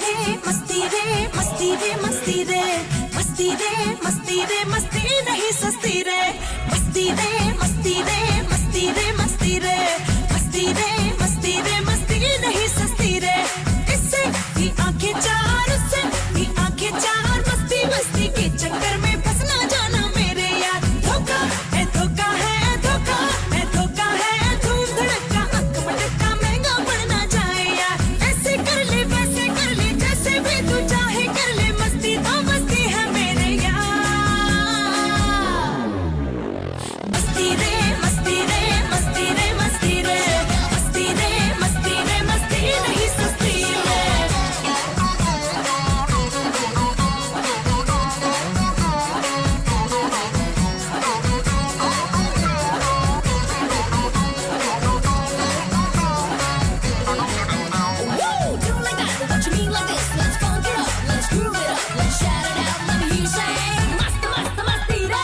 रे मस्ती रे मस्ती रे मस्ती रे मस्ती रे मस्ती रे मस्ती नहीं सस्ती रे मस्ती रे मस्ती रे मस्ती रे मस्ती रे मस्ती रे मस्ती रे मस्ती नहीं सस्ती रे इससे भी आंखें चार उससे भी आंखें चार मस्ती मस्ती के चक्कर में फंस ना जाना मेरे यार धोखा है धोखा है धोखा है धोखा है धूम धड़का अक मटका महंगा पड़ना जाए यार ऐसे कर ले वैसे कर ले जैसे भी तू चाहे कर ले मस्ती तो मस्ती है मेरे यार मस्ती रे मस्ती रे मस्ती रे मस्ती रे मस्ती रे मस्ती रे मस्ती नहीं सस्ती रे Woo! Do it like that, what you mean like this? Let's funk it up, let's groove it up, let's shout it out, let me hear you say मस्त मस्त मस्ती रे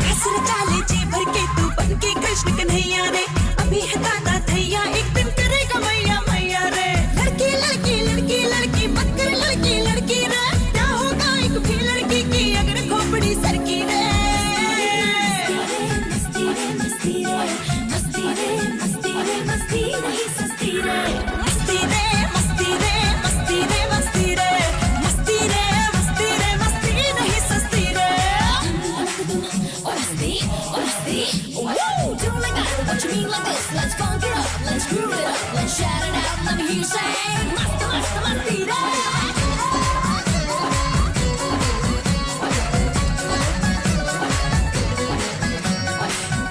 हंसर चाले जी भर के तू बन के कृष्ण कन्हैया रे अभी है दादा थैया एक दिन करेगा मैया मैया रे लड़की लड़की लड़की लड़की मत कर लड़की लड़की रे क्या होगा एक भी लड़की की अगर खोपड़ी सरकी रे मस्ती रे मस्ती रे मस्ती रे मस्ती रे मस्ती नहीं सस्ती रे मस्ती रे मस्ती रे मस्ती रे मस्ती रे मस्ती रे मस्ती रे मस्ती नहीं सस्ती रे oh masti woo do it like that what you mean like this let's funk it up let's groove it up let's shout it out let me hear you say mast mast masti re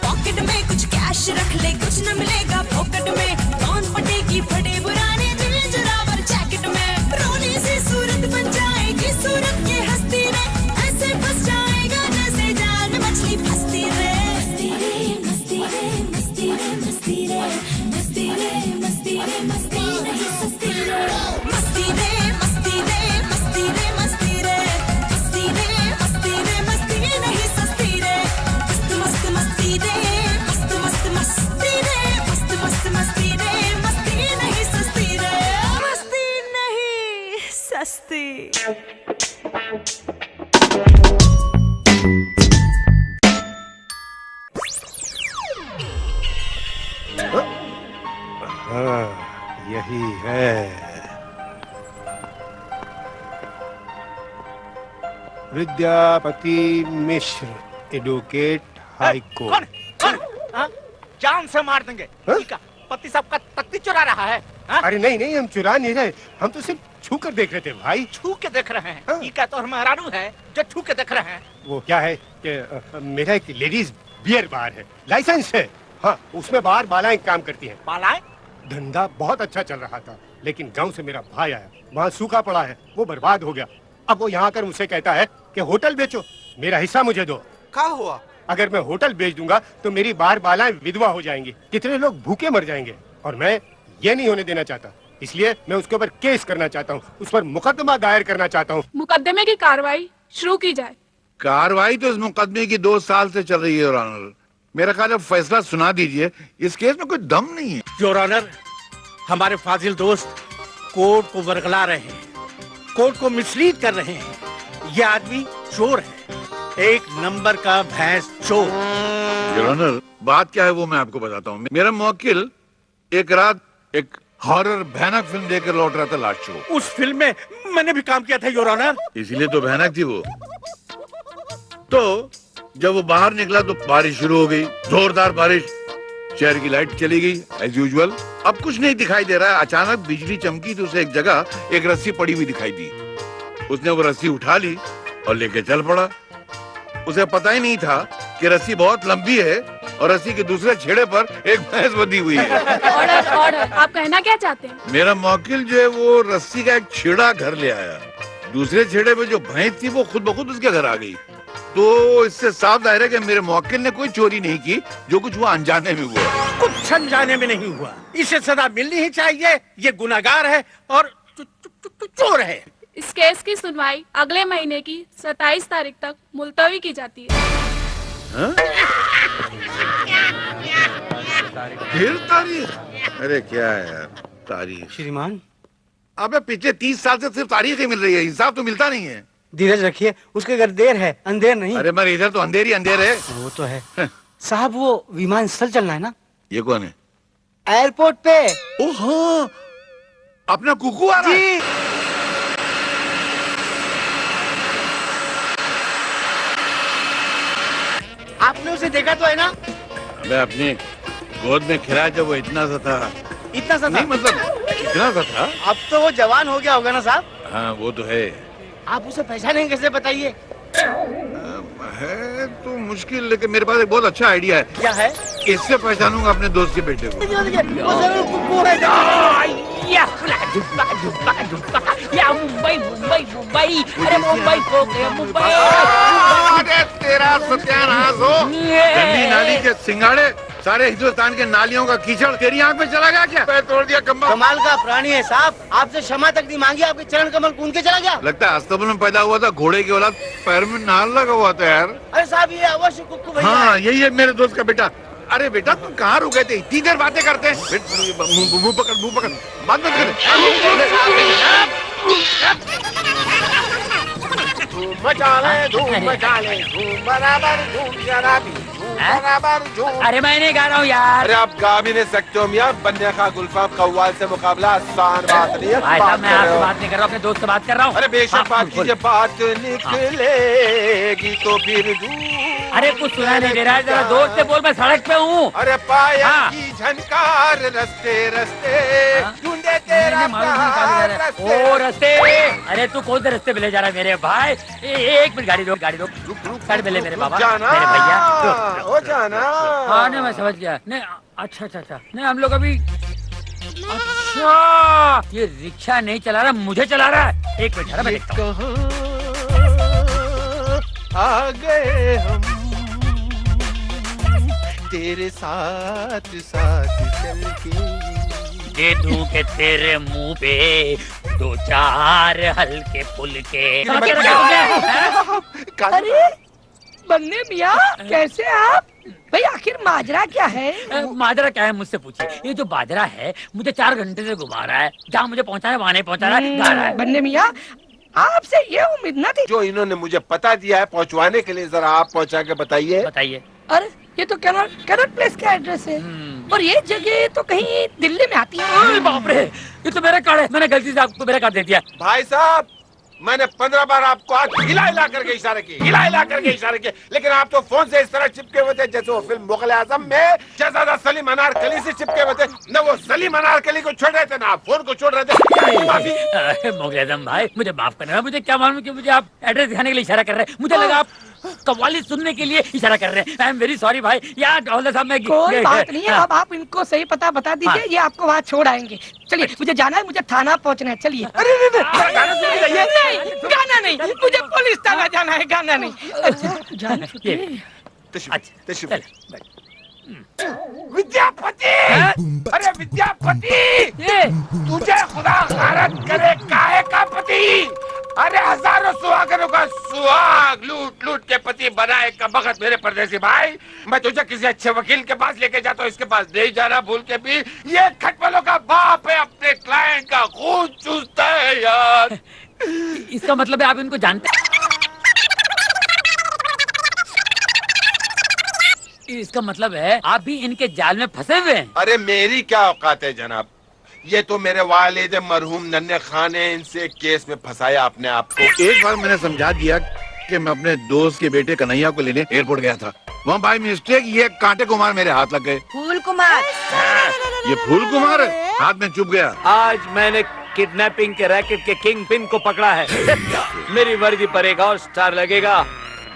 pocket में कुछ cash रख ले कुछ न मिलेगा pocket में कौन पटेगी फटे पुराने दिल जरावर जैकेट में रोनी सी सूरत बन जाएगी सूरत ये हस्ती रे ऐसे फंस जाएगा जैसे जान मछली फंसती रे मस्ती रे मस्ती रे मस्ती रे मस्ती रे मस्ती रे मस्ती नहीं सस्ती रे मस्ती रे मस्ती रे मस्ती रे मस्ती रे मस्ती रे मस्ती रे मस्ती नहीं सस्ती रे मस्त मस्त मस्ती रे मस्त मस्त मस्ती रे मस्त मस्त मस्ती रे मस्ती नहीं सस्ती रे मस्ती नहीं सस्ती हाँ, यही है। विद्यापति मिश्र, एडवोकेट हाई कोर्ट। हाँ? जान से मार देंगे। ठीक है, पति साहब का तख्ती चुरा रहा है। हाँ? अरे नहीं नहीं, हम चुरा नहीं रहे, हम तो सिर्फ छू कर देख रहे थे भाई। छू के देख रहे हैं। हाँ? ये क्या तो हम हैरानू है जो छू के देख रहे हैं। वो क्या है कि मेरा एक लेडीज बियर बार है, लाइसेंस है। हाँ, उसमें बार बालाएं काम करती हैं। बालाएं? धंधा बहुत अच्छा चल रहा था, लेकिन गांव से मेरा भाई आया, वहाँ सूखा पड़ा है, वो बर्बाद हो गया। अब वो यहाँ आकर मुझसे कहता है कि होटल बेचो, मेरा हिस्सा मुझे दो। क्या हुआ? अगर मैं होटल बेच दूंगा तो मेरी बार बालाएं विधवा हो जाएंगी, कितने लोग भूखे मर जाएंगे, और मैं ये नहीं होने देना चाहता। इसलिए मैं उसके ऊपर केस करना चाहता हूँ, उस पर मुकदमा दायर करना चाहता हूँ। मुकदमे की कार्रवाई शुरू की जाए। कार्रवाई तो इस मुकदमे की 2 साल से चल रही है योर ऑनर। मेरा ख्याल है फैसला सुना दीजिए, इस केस में कोई दम नहीं है। योर ऑनर, हमारे फाजिल दोस्त कोर्ट को वर्गला रहे हैं, कोर्ट को मिसलीड कर रहे हैं। ये आदमी चोर है, एक नंबर का भैंस चोर। योर ऑनर, बात क्या है वो मैं आपको बताता हूँ। मेरा मुवक्किल एक रात एक हॉरर भयानक फिल्म देखकर लौट रहा था लास्ट शो। उस फिल्म में मैंने भी काम किया था योर ऑनर। इसीलिए तो भयानक थी वो। तो जब वो बाहर निकला तो बारिश शुरू हो गई, जोरदार बारिश। शहर की लाइट चली गई एज यूजुअल। अब कुछ नहीं दिखाई दे रहा है। अचानक बिजली चमकी तो उसे एक जगह एक रस्सी पड़ी हुई दिखाई दी। उसने वो रस्सी उठा ली और लेके चल पड़ा। उसे पता ही नहीं था कि रस्सी बहुत लंबी है और रस्सी के दूसरे छेड़े पर एक भैंस बंधी हुई है। ऑर्डर ऑर्डर, आप कहना क्या चाहते हैं? मेरा मौकिल जो है वो रस्सी का एक छेड़ा घर ले आया। दूसरे छेड़े पे जो भैंस थी वो खुद ब खुद उसके घर आ गई। तो इससे साफ जाहिर है कि मेरे मौकिल ने कोई चोरी नहीं की, जो कुछ हुआ अनजाने में हुआ। कुछ अनजाने में नहीं हुआ, इसे सजा मिलनी ही चाहिए। ये गुनाहगार है और चोर है। इस केस की सुनवाई अगले महीने की 27 तारीख तक मुलतवी की जाती है। फिर तारीख? अरे क्या है यार तारीख। श्रीमान, अबे पिछले 30 साल से सिर्फ तारीख ही मिल रही है, इंसाफ तो मिलता नहीं है। धीरज रखिए, उसके घर देर है, अंधेर नहीं। अरे मगर इधर तो अंधेर ही अंधेर है। वो तो है साहब, वो विमान स्थल चलना है ना? ये कौन है? एयरपोर्ट पे। ओहो, अपना कुकू आ रहा है। आपने उसे देखा तो है ना? अबे अपनी गोद में खिलाया जब वो इतना सा था। इतना सा नहीं मतलब इतना सा था। अब तो वो जवान हो गया होगा ना साहब? हाँ वो तो है। आप उसे पहचानेंगे कैसे बताइए? है तो मुश्किल, लेकिन मेरे पास एक बहुत अच्छा आइडिया है। क्या है? इससे पहचानूंगा अपने दोस्त के बेटे को। वो जरूर कुकू है। या मुंबई मुंबई मुंबई, अरे मुंबई खो गया मुंबई। अरे तेरा सत्यानाश हो। गंदी नाली के सिंगाड़े, सारे हिंदुस्तान के नालियों का कीचड़ तेरी आंख में चला गया क्या? पैर तोड़ दिया कम्बल। कमाल का प्राणी है साहब, आपसे क्षमा तक नहीं मांगी, आपके चरण कमल कूद के चला गया। लगता है अस्तबल में पैदा हुआ था, घोड़े की औलाद, पैर में नाल लगा हुआ था यार। अरे साहब ये अवश्य कुकू भैया हाँ है। यही है मेरे दोस्त का बेटा। अरे बेटा तुम कहाँ रुके थे? इतनी देर बातें करते हैं। मुंह पकड़, मुंह पकड़, बात मत कर। धूम मचा ले, धूम मचा ले, धूम बराबर, धूम शराबी, धूम बराबर, धूम। अरे मैं नहीं गा रहा हूँ यार। अरे आप गा भी नहीं सकते हो मियां, बन्ने का गुलफाम कव्वाल से मुकाबला आसान बात नहीं है। भाई साहब मैं आपसे बात नहीं कर रहा हूँ, अपने दोस्त से बात कर रहा हूँ। अरे बेशक बात कीजिए, बात निकलेगी तो फिर अरे कुछ सुना नहीं दे रहा है, जरा जोर से बोल, मैं सड़क पे हूँ। अरे पायल हाँ। की झनकार रस्ते रस्ते ढूंढे तेरा मैंने मालूम नहीं कहाँ ले जा रहा है। ओ रस्ते, अरे तू कौन से रस्ते पे ले जा रहा है मेरे भाई? एक मिनट, गाड़ी रोक, गाड़ी रोक, साइड में ले मेरे बाबा, जाना मेरे भैया। हो जाना। हाँ नहीं मैं समझ गया। नहीं अच्छा अच्छा अच्छा, नहीं हम लोग अभी, अच्छा ये रिक्शा नहीं चला रहा, मुझे चला रहा है। एक मिनट मैं देखता हूँ। आ गए हम तेरे साथ साथ चल के। दे दूं के तेरे मुंह पे दो चार हल्के फुल्के। अरे बन्ने मियाँ कैसे आप? भाई आखिर माजरा क्या है? माजरा क्या है मुझसे पूछिए। ये जो बाजरा है मुझे 4 घंटे से घुमा रहा है, जहाँ मुझे पहुँचाना है वहाँ नहीं पहुँचा रहा है, गा रहा है। बन्ने मियाँ आपसे ये उम्मीद न थी। जो इन्होंने मुझे पता दिया है पहुंचवाने के लिए, जरा आप पहुंचा के बताइए। बताइए। अरे ये तो कैनॉट प्लेस का एड्रेस है, और ये जगह तो कहीं दिल्ली में आती है। अरे बाप रे, ये तो मेरा कार्ड है, मैंने गलती से आपको मेरा कार्ड दे दिया। भाई साहब मैंने 15 बार आपको आज हिला हिला करके इशारे किए, हिला हिला करके इशारे किए, लेकिन आप तो फोन से इस तरह चिपके हुए थे जैसे वो फिल्म मुगल आजम में शहजादा सलीम अनारकली से चिपके हुए थे। न वो सलीम अनारकली को छोड़ रहे थे, ना आप फोन को छोड़ रहे थे। माफी। मुगल आजम भाई मुझे माफ करना, मुझे क्या मालूम कि मुझे आप एड्रेस दिखाने के लिए इशारा कर रहे हैं। मुझे लगा आप कव्वाली सुनने के लिए इशारा कर रहे हैं। आई एम वेरी सॉरी भाई। यार हवलदार साहब मैं कोई बात नहीं है, अब आप इनको सही पता बता दीजिए, ये आपको वहाँ छोड़ आएंगे। चलिए मुझे जाना है, मुझे थाना पहुँचना है। चलिए। नहीं गाना नहीं, मुझे पुलिस थाना जाना है, गाना नहीं। अच्छा विद्यापति, अरे विद्यापति, तुझे खुदा गारत करे काहे का पति। अरे हजारों सुहागनों का सुहाग लूट लूट के पति बनाए का बखत मेरे परदेसी भाई। मैं तुझे किसी अच्छे वकील के पास लेके जाता हूँ, इसके पास नहीं जाना भूल के भी। ये खटमलों का बाप है, अपने क्लाइंट का खून चूसता है यार। इसका मतलब है आप इनको जानते हैं? इसका मतलब है आप भी इनके जाल में फंसे हुए हैं। अरे मेरी क्या औकात है जनाब, ये तो मेरे वालिद मरहूम नन्हे खान ने इनसे केस में फंसाया अपने आप को। एक बार मैंने समझा दिया कि मैं अपने दोस्त के बेटे कन्हैया को लेने एयरपोर्ट गया था, वहाँ बाय मिस्टेक ये कांटे कुमार मेरे हाथ लग गए। फूल कुमार। ये फूल कुमार हाथ में चुभ गया। आज मैंने किडनैपिंग के रैकेट के किंग पिन को पकड़ा है। मेरी वर्दी पर एक और स्टार लगेगा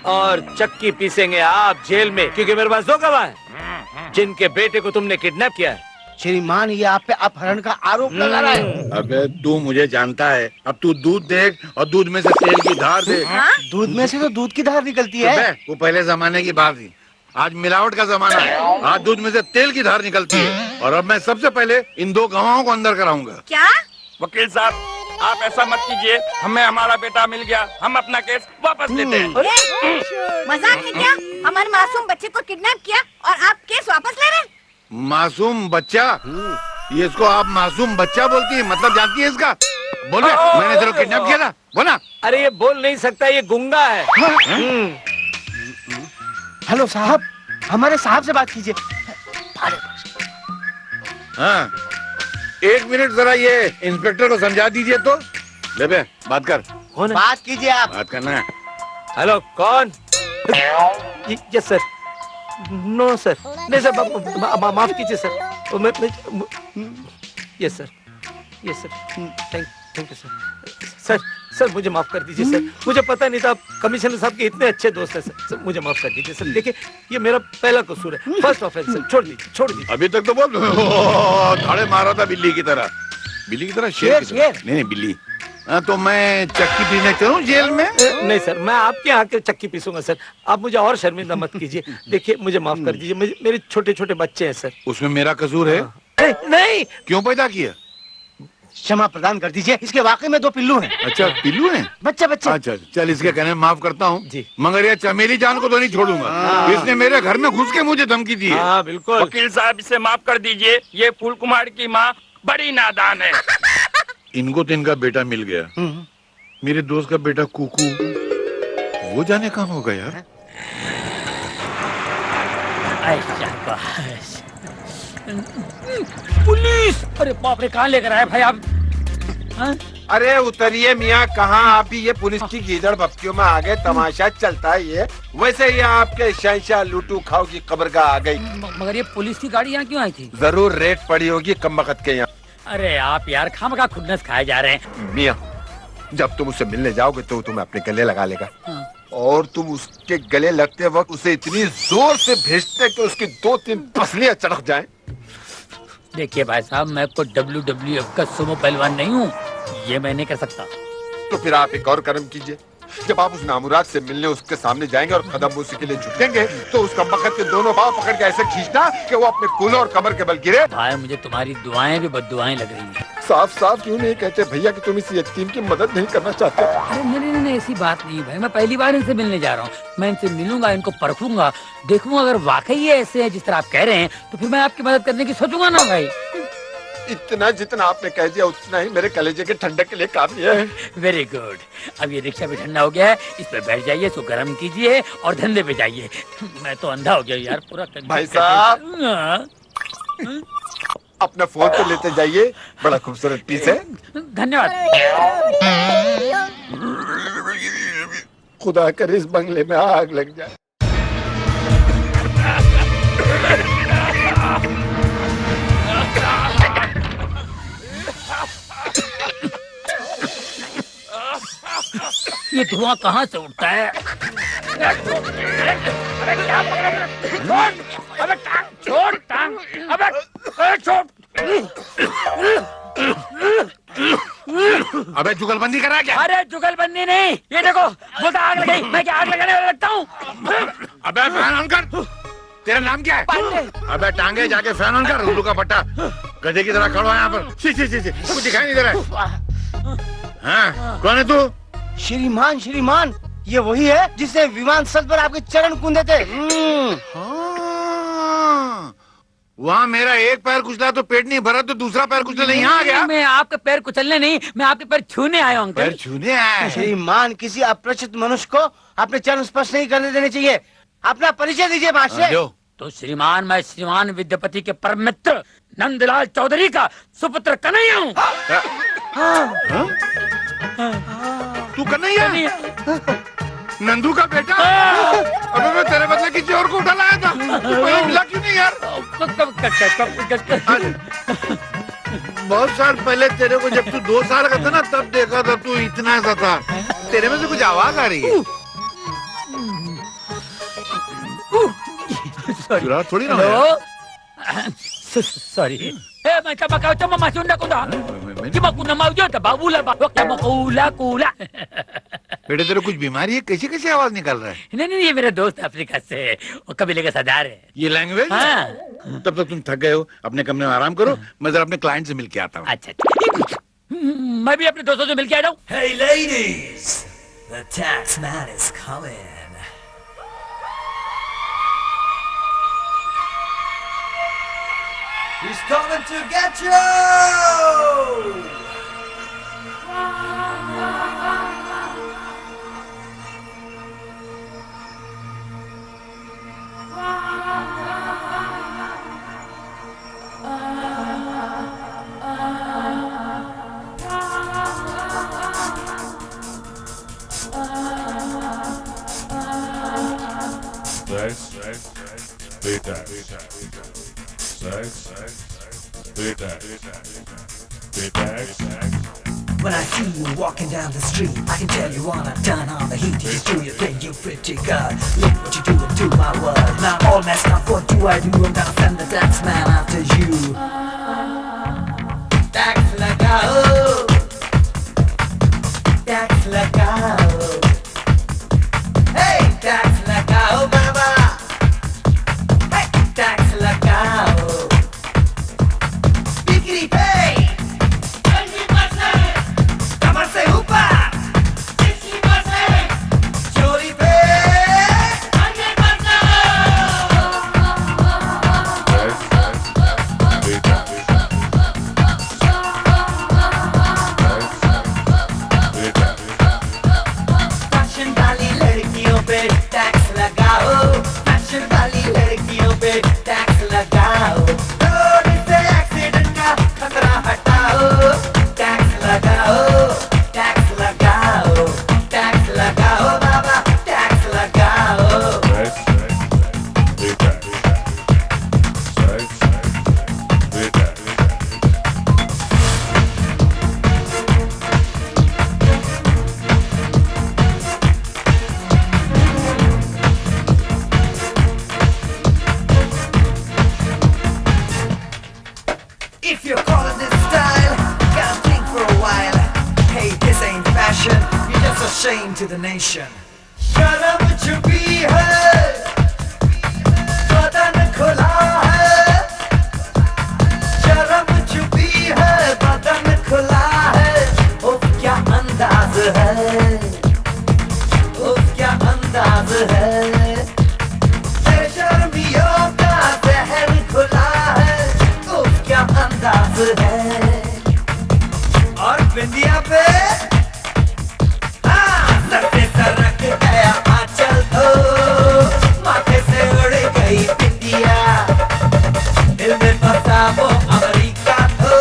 और चक्की पीसेंगे आप जेल में, क्योंकि मेरे पास 2 गवाह हैं जिनके बेटे को तुमने किडनैप किया है। श्रीमान ये आप पे अपहरण का आरोप लगा रहा है। अबे तू मुझे जानता है, अब तू दूध देख और दूध में से तेल की धार देख। दूध में से तो दूध की धार निकलती है। वो पहले जमाने की बात थी, आज मिलावट का जमाना है। आज दूध में से तेल की धार निकलती है, और अब मैं सबसे पहले इन 2 गवाहों को अंदर कराऊंगा। क्या? वकील साहब आप ऐसा मत कीजिए, हमें हमारा बेटा मिल गया, हम अपना केस वापस लेते हैं। मजाक है क्या? हमारे मासूम बच्चे को किडनैप किया और आप केस वापस ले रहे हैं? मासूम बच्चा? ये इसको आप मासूम बच्चा बोलती है, मतलब जानती है इसका? बोले मैंने तेरे को किडनैप किया था, बोला। अरे ये बोल नहीं सकता, ये गुंगा है। हेलो साहब, हमारे साहब से बात कीजिए। हाँ, 1 मिनट जरा ये इंस्पेक्टर को समझा दीजिए तो। ले बे, बात कर। कौन है? बात कीजिए आप। बात करना है। हेलो, कौन? Yes sir. नो सर, नहीं सर, माफ कीजिए सर। मैं yes sir, yes sir, thank you sir. Sir मुझे माफ कर दीजिए सर, मुझे पता नहीं था आप कमिश्नर साहब के इतने अच्छे दोस्त हैं सर। मुझे माफ कर दीजिए सर। देखिए ये मेरा पहला कसूर है, फर्स्ट ऑफेंस सर। छोड़ दीजिए। अभी तक तो बोल धाड़े मारा था बिल्ली की तरह, शेर की तरह। नहीं बिल्ली। हाँ, तो मैं चक्की पीने चलूं जेल में? नहीं सर, मैं आपके यहाँ के चक्की पीसूंगा सर। आप मुझे और शर्मिंदा मत कीजिए। देखिए मुझे माफ कर दीजिए, मेरे छोटे छोटे बच्चे हैं सर। उसमें मेरा कसूर है? नहीं। क्यों पैदा किया? क्षमा प्रदान कर दीजिए, इसके वाकई में 2 पिल्लू हैं। अच्छा, पिल्लू हैं? बच्चे। अच्छा चल, इसके कहने माफ करता हूँ जी, मगर ये चमेली जान को तो नहीं छोड़ूंगा। इसने मेरे घर में घुस के मुझे धमकी दी है। हाँ बिल्कुल। वकील साहब इसे माफ कर दीजिए, ये फूल कुमार की माँ बड़ी नादान है। इनको तो इनका बेटा मिल गया, मेरे दोस्त का बेटा कुकू, वो जाने कहाँ होगा यार। पुलिस! अरे बाप रे, कहाँ लेकर आए भाई आप? हाँ? अरे उतरिए मियाँ, कहाँ आप भी ये पुलिस की गीदड़ बप्तियों में आ गए। तमाशा चलता है ये। वैसे ये आपके शहंशाह लूटू खाओ की कब्रगाह आ गई। मगर ये पुलिस की गाड़ी यहाँ क्यों आई थी? जरूर रेट पड़ी होगी कम वक्त के यहाँ। अरे आप यार खामखा खुन्नस खाए जा रहे हैं। मियाँ, जब तुम उससे मिलने जाओगे तो तुम्हें अपने गले लगा लेगा। हाँ। और तुम उसके गले लगते वक्त उसे इतनी जोर से भेजते कि उसकी 2-3 पसलियां चढ़क जाएं। देखिए भाई साहब, मैं कोई WWF का सुमो पहलवान नहीं हूँ, ये मैं नहीं कर सकता। तो फिर आप एक और कर्म कीजिए, जब आप उस नामुराद से मिलने उसके सामने जाएंगे और कदम उसी के लिए झुकेंगे तो उसका बखत के दोनों पांव पकड़ के ऐसे खींचना कि वो अपने कूल्हे और कमर के बल गिरे। भाई मुझे तुम्हारी दुआएं भी बद्दुआएं लग रही हैं। साफ साफ क्यों नहीं कहते भैया कि तुम इस यतीम की मदद नहीं करना चाहते? अरे नहीं, ऐसी बात नहीं भाई, मैं पहली बार इनसे मिलने जा रहा हूँ। मैं इनसे मिलूंगा, इनको परखूंगा, देखूंगा अगर वाकई ये ऐसे है जिस तरह आप कह रहे हैं तो फिर मैं आपकी मदद करने की सोचूंगा ना भाई। इतना जितना आपने कह दिया उतना ही मेरे कलेजे के ठंडक के लिए काफी है। Very good. अब ये रिक्शा भी ठंडा हो गया है, इस पे बैठ जाइए, इसको गर्म कीजिए और धंधे पे जाइए। मैं तो अंधा हो गया यार पूरा। भाई साहब अपना फोन तो लेते जाइए, बड़ा खूबसूरत पीस है। धन्यवाद। खुदा करे इस बंगले में आग लग जाए। ये धुआं कहाँ से उठता है? अरे क्या पकड़ा? अबे टांग छोड़, टांग। अबे छोड़। अबे जुगलबंदी करा क्या? अरे जुगलबंदी नहीं, ये देखो बोलता आग लग गई। मैं क्या आग लगाने वाला लगता हूँ? अबे फैन ऑन कर। तेरा नाम क्या है? अबे टांगे जाके फैन ऑन कर। उल्लू का पट्टा गधे की तरह खड़ा है यहाँ पर। सी कुछ दिखाई नहीं दे रहा है। हाँ, कौन है तू? श्रीमान, ये वही है जिसने विमान सत पर आपके चरण कूदे थे। वहाँ मेरा एक पैर कुचला तो पेट नहीं भरा, तो दूसरा पैर कुचला नहीं आ गया। मैं आपके पैर कुचलने नहीं, मैं आपके पैर छूने आया हूँ। पैर छूने आया? श्रीमान, किसी अपरिचित मनुष्य को अपने चरण स्पर्श नहीं करने देने चाहिए। अपना परिचय दीजिए बादशाह। तो श्रीमान, मैं श्रीमान विद्यापति के परम मित्र नंदलाल चौधरी का सुपुत्र कन्हैया हूँ। तू कन्हैया? नंदू का बेटा? अबे मैं तेरे बदले किसी और को उठा लाया था, कोई मिला क्यों नहीं यार? बहुत साल पहले तेरे को जब तू 2 साल का था ना, तब देखा था तू इतना सा था। तेरे में से कुछ आवाज आ रही है। चुरा थोड़ी ना है। Sorry. May kabakaw ito mamasunda ko na. Di ba kuna mau jo tababula ba? Wakya mo kula. बेटे तेरे कुछ बीमारी है? कैसे कैसे आवाज निकल रहा है? नहीं, ये मेरा दोस्त अफ्रीका से है, वो कबीले का सरदार है। ये लैंग्वेज? हाँ। तब तक तुम थक गए हो, अपने कमरे में आराम करो। मैं जरा अपने क्लाइंट से मिलके आता हूँ। अच्छा, मैं भी अपने दोस्तों से मिलके आ जाऊँ। Hey ladies, the tax man is coming. He's coming to get you! When I see you walking down the street, I can tell you wanna turn on the heat. You just do your thing, you pretty girl. Look what you doing to my world. Now all messed up, what do I do? I'm gonna send the tax man after you. Tax lagao, tax lagao. Hey, tax lagao, baba. Hey, tax lagao. Biggity pay. कमर से ऊपर 60% चोरी पे 100%। Fashion वाली लड़कियों पे tax लगाओ, fashion वाली लड़कियों पे टैक्स लगाओ, रोड से एक्सीडेंट का खतरा हटाओ, टैक्स लगाओ, टैक्स लगाओ, टैक्स लगाओ बाबा, टैक्स लगाओ। If you're calling this style, gotta think for a while. Hey, this ain't fashion, you're just a shame to the nation. शर्म छुपी है, बदन खुला है, शर्म छुपी है, बदन खुला है, उफ क्या अंदाज है, उफ क्या अंदाज है, बेशर्मियों का जहर खुला है, उफ क्या अंदाज है, और बिंदिया पे सर पे सरक गया आंचल तो माथे से उड़ गई बिंदिया, दिल में फंसा वो अमेरिका तो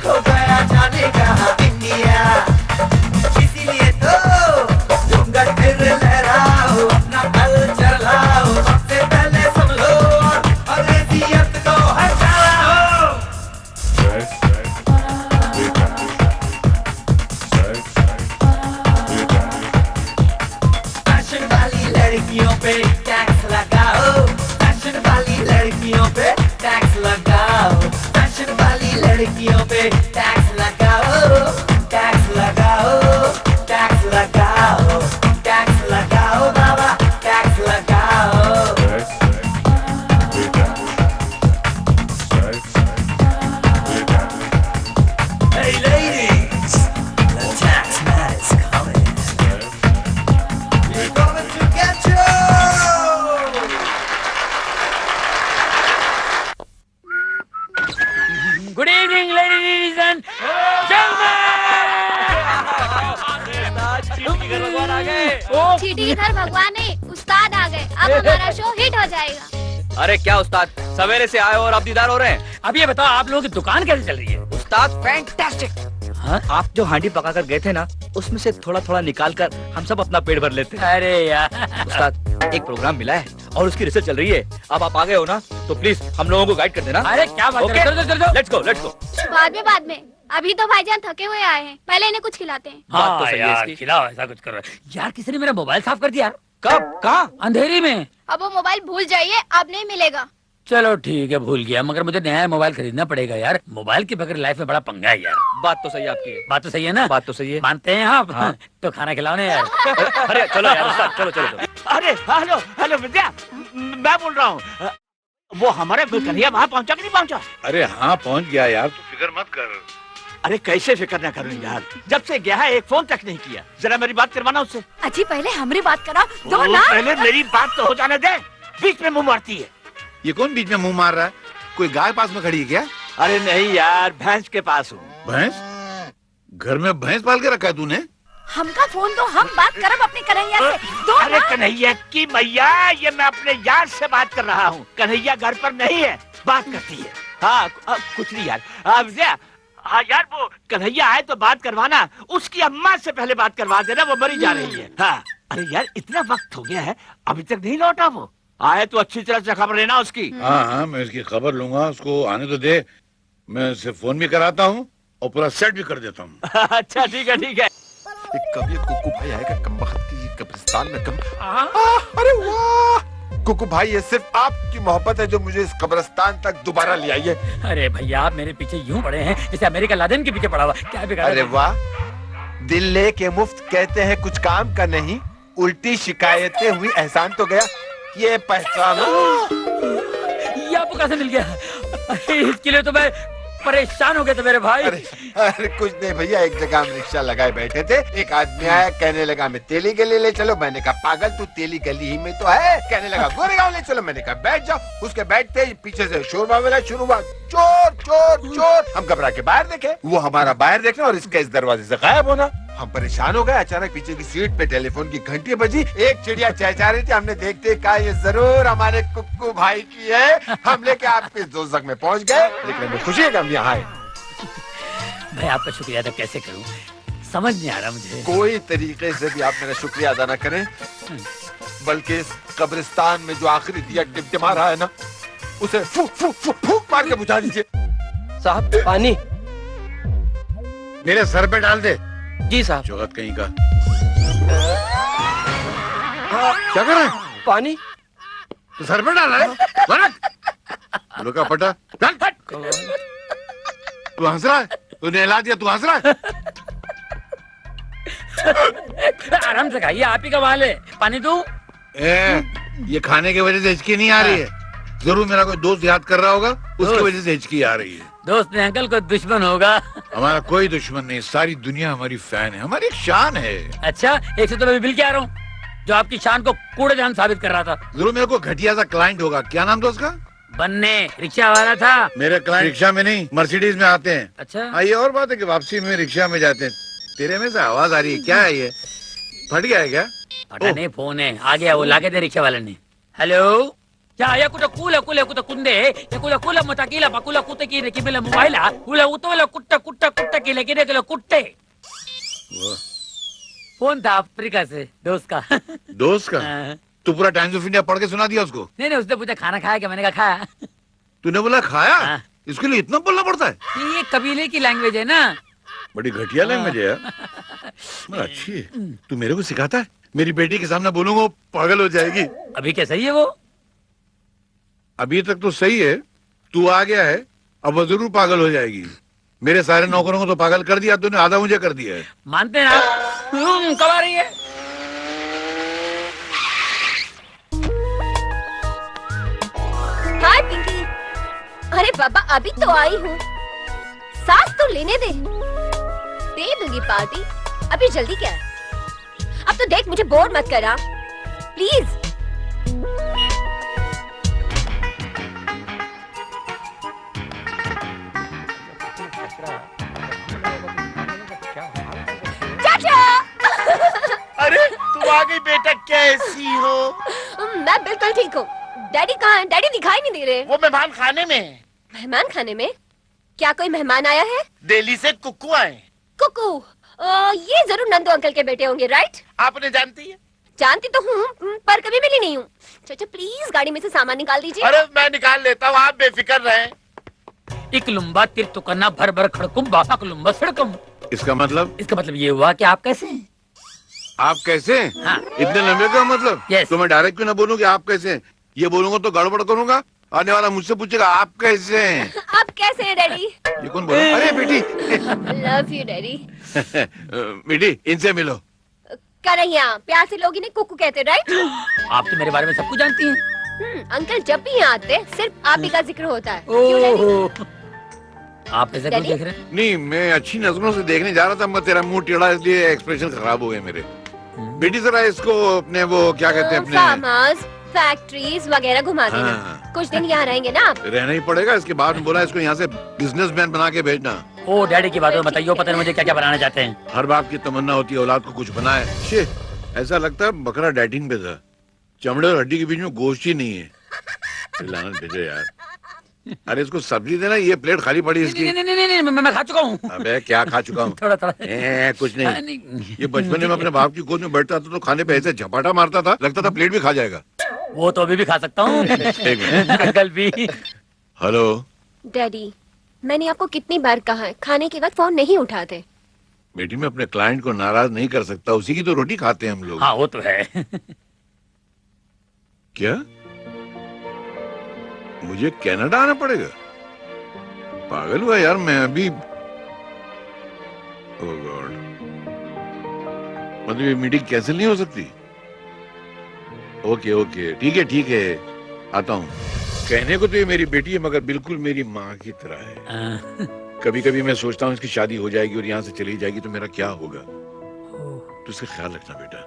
खो गया जाने कहाँ इंडिया, इसीलिए तो घूंघट फिर लहराओ, अपना कल्चर लाओ, सबसे पहले सुन लो और अंग्रेजियत को हटाओ। फैशन वाली लड़कियों पे टैक्स लगाओ, फैशन वाली लड़कियों पे टैक्स लगाओ, फैशन वाली लड़कियों पे टैक्स लगाओ, टैक्स लगाओ, टैक्स लगाओ, टैक्स लगाओ बाबा, टैक्स लगाओ। Hey ladies, the tax man is coming. He's coming to get you. Good evening ladies and gentleman. आ गए। चीटी इधर भगवान नहीं, उस्ताद आ गए। अब हमारा शो हिट हो जाएगा। अरे क्या उस्ताद, सवेरे से आए और अब दीदार हो रहे हैं। अब ये बताओ आप लोगों की दुकान कैसे चल रही है? उस्ताद फैंटास्टिक। हाँ? आप जो हांडी पका कर गए थे ना, उसमें से थोड़ा थोड़ा निकाल कर हम सब अपना पेट भर लेते हैं। अरे यार उस्ताद एक प्रोग्राम मिला है और उसकी रिसर्च चल रही है। अब आप आ गए हो ना, तो प्लीज हम लोगों को गाइड कर देना। अरे क्या बात कर रहे हो? Let's go let's go. बाद में अभी तो भाईजान थके हुए आए हैं, पहले इन्हें कुछ खिलाते हैं। बात तो सही है यार इसकी। खिलाओ, ऐसा कुछ करो यार। किसी ने मेरा मोबाइल साफ कर दिया। कब कहाँ? अंधेरी में। अब वो मोबाइल भूल जाइए, अब नहीं मिलेगा। चलो ठीक है, भूल गया, मगर मुझे नया मोबाइल खरीदना पड़ेगा यार। मोबाइल के बगैर लाइफ में बड़ा पंगा है यार। बात तो सही है आपकी। बात तो सही है ना? बात तो सही है। मानते हैं आप? हाँ। तो खाना खिलाओ ना यार। अरे चलो यार उस्ताद, चलो चलो चलो। अरे हेलो हेलो विद्या, मैं बोल रहा हूँ, वो हमारे कन्हैया वहाँ पहुँचा कि नहीं पहुँचा? अरे हाँ पहुंच गया यार, तू फिक्र मत कर। अरे कैसे फिक्र न करूँ यार, जब से गया है एक फोन तक नहीं किया। जरा मेरी बात करवाना उससे। अजी पहले हमारी बात करा दो वो ना। पहले मेरी बात तो हो जाने दे, बीच में मुंह मारती है। ये कौन बीच में मुंह मार रहा है? कोई गाय पास में खड़ी है क्या? अरे नहीं यार, भैंस के पास हूँ। भैंस? घर में भैंस पाल के रखा है तूने? हमका फोन दो, हम बात करब अपने कन्हैया से। दो अरे ना। कन्हैया की मैया, ये मैं अपने यार से बात कर रहा हूँ। कन्हैया घर पर नहीं है, बात करती है। हाँ कुछ नहीं यार। विजया, हाँ यार वो कन्हैया आए तो बात करवाना, उसकी अम्मा से पहले बात करवा देना, वो मरी जा रही है। हाँ अरे यार इतना वक्त हो गया है, अभी तक नहीं लौटा वो। आए तो अच्छी तरह से खबर लेना उसकी। हाँ हाँ, मैं इसकी खबर लूंगा, उसको आने तो दे। मैं उसे फोन भी कराता हूँ और पूरा सेट भी कर देता हूँ। अच्छा ठीक है ठीक है। कभी कुकू भाई आएगा कमबख्त की कब्रिस्तान में अरे वाह कुकू भाई, ये सिर्फ आपकी मोहब्बत है जो मुझे इस कब्रिस्तान तक दोबारा ले आई है। अरे भैया आप मेरे पीछे यूं पड़े हैं जैसे अमेरिका लादेन के पीछे पड़ा हुआ। क्या बिगाड़ा? अरे वाह, दिल लेके मुफ्त कहते हैं कुछ काम का नहीं, उल्टी शिकायतें हुई एहसान तो गया, ये पहचानो। ये आपको कैसे मिल गया? इसके लिए तो मैं परेशान हो गया था मेरे भाई। अरे कुछ नहीं भैया, एक जगह हम रिक्शा लगाए बैठे थे, एक आदमी आया, कहने लगा मैं तेली गली ले चलो। मैंने कहा पागल, तू तेली गली ही में तो है। कहने लगा गोरेगांव ले चलो। मैंने कहा बैठ जाओ। उसके बैठते ही पीछे से शोर वाला शुरू हुआ, चोर चोर चोर। हम घबरा के बाहर देखे, वो हमारा बाहर देखना और इसके इस दरवाजे से गायब होना। हम परेशान हो गए। अचानक पीछे की सीट पे टेलीफोन की घंटी बजी, एक चिड़िया चहचहा रही थी। हमने देखते कहा ये जरूर हमारे कुक्कू भाई की है। हम लेके आपके दोजख में पहुंच गए, लेकिन हमें खुशी है कि हम यहाँ आए। भाई आपका शुक्रिया अदा कैसे करूं, समझ नहीं आ रहा मुझे। कोई तरीके से भी आप मेरा शुक्रिया अदा न करें, बल्कि इस कब्रिस्तान में जो आखिरी दिया टिमटिमा रहा है ना, उसे फूक फूक फूक फूक मार के बुझा दीजिए। साहब पानी। मेरे सर पे डाल दे। जी साहब। चौहद कहीं का। क्या कर रहा है? पानी तो सर पे डाला है? बोलो का पटा डाल। तू हंस रहा है? तूने हिला दिया, तू हंस रहा है? आराम से खाइए, आप ही का माल है। पानी दूं? ये खाने की वजह से हिचकी नहीं आ रही है। जरूर मेरा कोई दोस्त याद कर रहा होगा, उसकी वजह से हिचकी आ रही है। दोस्त ने अंकल को दुश्मन होगा। हमारा कोई दुश्मन नहीं, सारी दुनिया हमारी फैन है, हमारी एक शान है। अच्छा, एक से तो मैं बिल के आ रहा हूँ जो आपकी शान को कूड़ेदान साबित कर रहा था। जरूर मेरे को घटिया सा क्लाइंट होगा। क्या नाम था उसका? बन्ने, रिक्शा वाला था। मेरे क्लाइंट रिक्शा में नहीं, मर्सिडीज में आते हैं। अच्छा। ये और बात है कि वापसी में रिक्शा में जाते हैं। तेरे में से आवाज आ रही है, क्या है ये? फट गया है क्या? फटा नहीं, फोन है, आ गया, वो लाके दे रिक्शा वाले ने। Hello, ya kuta kula kuta kunde ya kula matakila pakula kuta kile kibela mobile kula utola kuta kile kile kutte phone था अफ्रीका से दोस्त का। दोस्त का? तू पूरा टाइम्स ऑफ इंडिया पढ़ के सुना दिया उसको? नहीं उसने पूछा खाना खाया क्या, मैंने कहा खाया। तूने बोला खाया? इसके लिए इतना बोलना पड़ता है? ये कबीले की लैंग्वेज है ना। बड़ी घटिया लैंग्वेज है यार। अच्छी है। तू मेरे को सिखाता है? मेरी बेटी के सामने बोलूंगा वो पागल हो जाएगी। अभी क्या सही है वो? अभी तक तो सही है, तू आ गया है, अब वो जरूर पागल हो जाएगी। मेरे सारे नौकरों को तो पागल कर दिया तूने, आधा मुझे कर दिया है। मानते ना? कब आ रही है? हाय पिंकी। अरे बाबा अभी तो आई हूँ, सांस तो लेने दे दूंगी पार्टी। अभी जल्दी क्या है? अब तो देख मुझे बोर मत करा प्लीज। अरे तुम आ गई बेटा, कैसी हो? मैं बिल्कुल ठीक हूँ। डैडी कहाँ हैं? डैडी दिखाई नहीं दे रहे। वो मेहमान खाने में। मेहमान खाने में? क्या कोई मेहमान आया है? दिल्ली से कुक्कू आए। कुक्कू? ये जरूर नंदू अंकल के बेटे होंगे, राइट? आपने जानती है? जानती तो हूँ पर कभी मिली नहीं हूँ। चाचा प्लीज गाड़ी में से सामान निकाल दीजिए। अरे मैं निकाल लेता हूँ, आप बेफिक्र रहें। एक लुम्बा तिर तुकन्ना भर भर खड़कुम बापा को लुम्बा सड़कम। इसका मतलब? इसका मतलब ये हुआ कि आप कैसे हैं? आप कैसे हैं? हाँ। इतने लंबे का मतलब? Yes. तो मैं डायरेक्ट क्यों ना बोलूं कि आप कैसे हैं? ये बोलूंगा तो गड़बड़ करूंगा, आने वाला मुझसे पूछेगा आप कैसे हैं? आप कैसे हैं डैडी? ये कौन बोला? अरे बेटी। Love you daddy. बेटी इनसे मिलो। कन्हैया, प्यार से लोग इन्हें कुक्कू कहते, राइट? आप तो मेरे बारे में सब कुछ जानती हैं। अंकल जब भी यहाँ आते सिर्फ आप ही का जिक्र होता है। क्यों डैडी? आप ऐसा क्यों देख रहे हैं? नहीं मैं अच्छी नजरों से देखने जा रहा था, मैं तेरा मुंह टेढ़ा इसलिए एक्सप्रेशन खराब हो गए मेरे। बेटी जरा इसको अपने वो क्या कहते हैं अपने फार्म हाउस, फैक्ट्रीज वगैरह घुमा देना। हाँ। कुछ दिन यहाँ रहेंगे ना आप? रहना ही पड़ेगा, इसके बाद में बोला इसको यहाँ से बिजनेसमैन बना के भेजना। ओ डैडी की बात बताइए, पता नहीं मुझे क्या क्या बनाना चाहते हैं। हर बाप की तमन्ना होती है औलाद को कुछ बनाए। शे, ऐसा लगता है बकरा डाइटिंग पे था, चमड़े और हड्डी के बीच में गोश्त ही नहीं है। लानत भेजो यार। अरे इसको सब्जी देना, ये प्लेट खाली पड़ी इसकी। नहीं, मैं खा चुका हूँ। अबे क्या खा चुका हूँ? थोड़ा कुछ नहीं। ये बचपन में अपने बाप की गोद में बैठता था तो खाने पे ऐसे झपाटा मारता था, लगता था प्लेट भी खा जाएगा। वो तो अभी भी खा सकता हूँ। एक मिनट। अंकल भी। हेलो। डैडी, मैंने आपको कितनी बार कहा है खाने के वक्त फोन नहीं उठाते। बेटी मैं अपने क्लाइंट को नाराज नहीं कर सकता, उसी की तो रोटी खाते हैं हम लोग। हाँ वो तो है। क्या मुझे कनाडा आना पड़ेगा? पागल हुआ यार मैं अभी। ओह गॉड, मतलब ये मीटिंग कैंसिल नहीं हो सकती? ओके ओके ठीक है आता हूँ। कहने को तो ये मेरी बेटी है मगर बिल्कुल मेरी माँ की तरह है। कभी कभी मैं सोचता हूँ इसकी शादी हो जाएगी और यहाँ से चली जाएगी तो मेरा क्या होगा। तो इसका ख्याल रखना बेटा,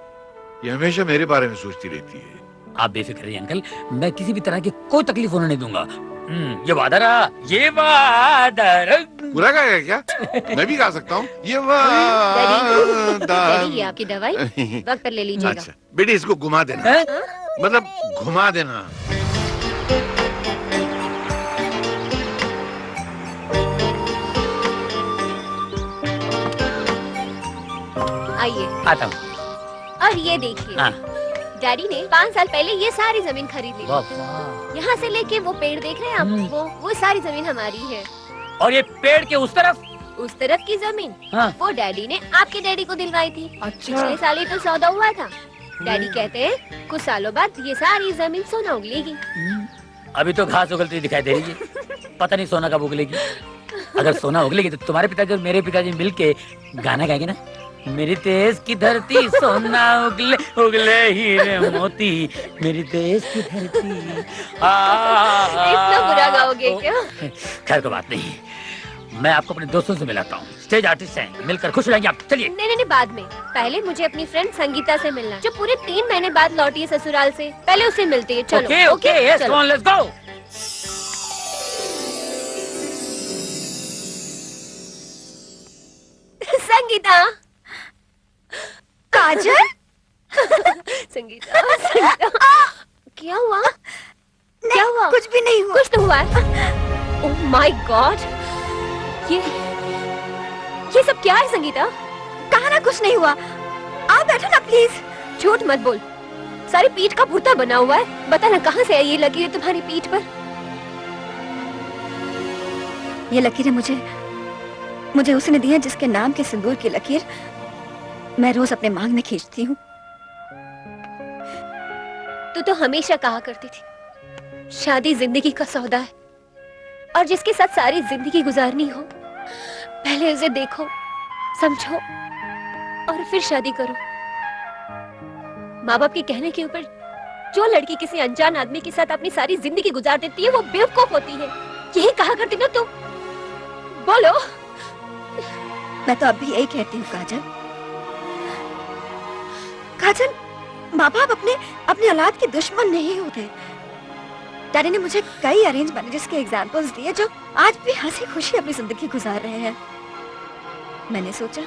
ये हमेशा मेरे बारे में सोचती रहती है। आप बेफिक्र रहिए अंकल, मैं किसी भी तरह की कोई तकलीफ होने नहीं दूंगा। ये वादा रहा, ये वादा रहा। पूरा गाएगा क्या? मैं भी गा सकता हूँ ये डैडी, वादा। ये आपकी दवाई वक्त पर ले लीजिएगा। अच्छा बेटी इसको घुमा देना, मतलब घुमा देना। आइए। आता हूँ। और ये देखिए, हाँ। डैडी ने 5 साल पहले ये सारी जमीन खरीद ली। वाह, वाह। यहाँ से लेके वो पेड़ देख रहे हैं आप, वो सारी जमीन हमारी है। और ये पेड़ के उस तरफ की जमीन हाँ। वो डैडी ने आपके डैडी को दिलवाई थी। अच्छा। पिछले साल ही तो सौदा हुआ था। डैडी कहते हैं कुछ सालों बाद ये सारी जमीन सोना उगलेगी। अभी तो घास उगलती दिखाई दे रही है, पता नहीं सोना कब उगलेगी। अगर सोना उगलेगी तो तुम्हारे पिताजी और मेरे पिताजी मिलके गाना गाएंगे ना, मेरी देश की धरती सोना उगले उगले हीरे मोती, मेरी देश की धरती। इतना बुरा गाओगे क्या? खैर कोई बात नहीं, मैं आपको अपने दोस्तों से मिलाता हूँ, स्टेज आर्टिस्ट हैं, मिलकर खुश हो जाएंगे आप। चलिए। नहीं, बाद में। पहले मुझे अपनी फ्रेंड संगीता से मिलना है, जो पूरे 3 महीने बाद लौटी है ससुराल से। पहले उससे मिलती है। चलो। Okay, yes, come on, let's go. Sangeeta. Kajal. Sangeeta, क्या हुआ? क्या हुआ? कुछ भी नहीं हुआ। कुछ तो हुआ। ओह माय गॉड, ये सब क्या है संगीता? कहा ना कुछ नहीं हुआ। आओ बैठो ना प्लीज। झूठ मत बोल, सारी पीठ का भुर्ता बना हुआ है। बता ना कहाँ से आई ये लकीर तुम्हारी पीठ पर? ये लकीरें मुझे उसने दी है जिसके नाम के सिंदूर की लकीर मैं रोज अपने मांग में खींचती हूँ। तू तो हमेशा कहा करती थी शादी जिंदगी का सौदा है, और जिसके साथ सारी जिंदगी गुजारनी हो पहले उसे देखो, समझो और फिर शादी करो। माँ बाप के कहने के ऊपर जो लड़की किसी अनजान आदमी के साथ अपनी सारी जिंदगी गुजार देती है वो बेवकूफ होती है। यही कहा करती ना तुम। बोलो। मैं तो अब भी यही कहती हूँ काजल। काजल, माँ बाप अपने औलाद के दुश्मन नहीं होते। डैडी ने मुझे कई अरेंज मैरिजेस के एग्जाम्पल्स दिए जो आज भी हंसी खुशी अपनी जिंदगी गुजार रहे हैं। मैंने सोचा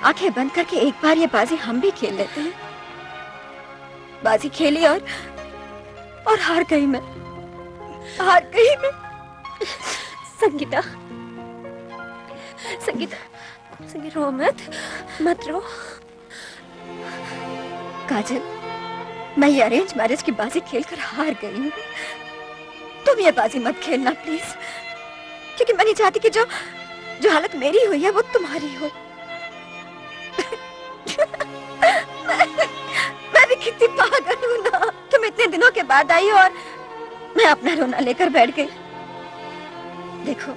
आंखें बंद करके एक बार ये बाजी हम भी खेल लेते हैं। बाजी खेली और हार गई मैं। संगीता, रो मत रो। काजल, मैं ये अरेंज मैरिज की बाजी खेलकर हार गई हूँ। तुम ये बाजी मत खेलना प्लीज, क्योंकि मैं नहीं चाहती कि जो हालत मेरी हुई है वो तुम्हारी हो। मैं भी कितनी पागल हूँ ना। तुम इतने दिनों के बाद आई और मैं अपना रोना लेकर बैठ गई। देखो,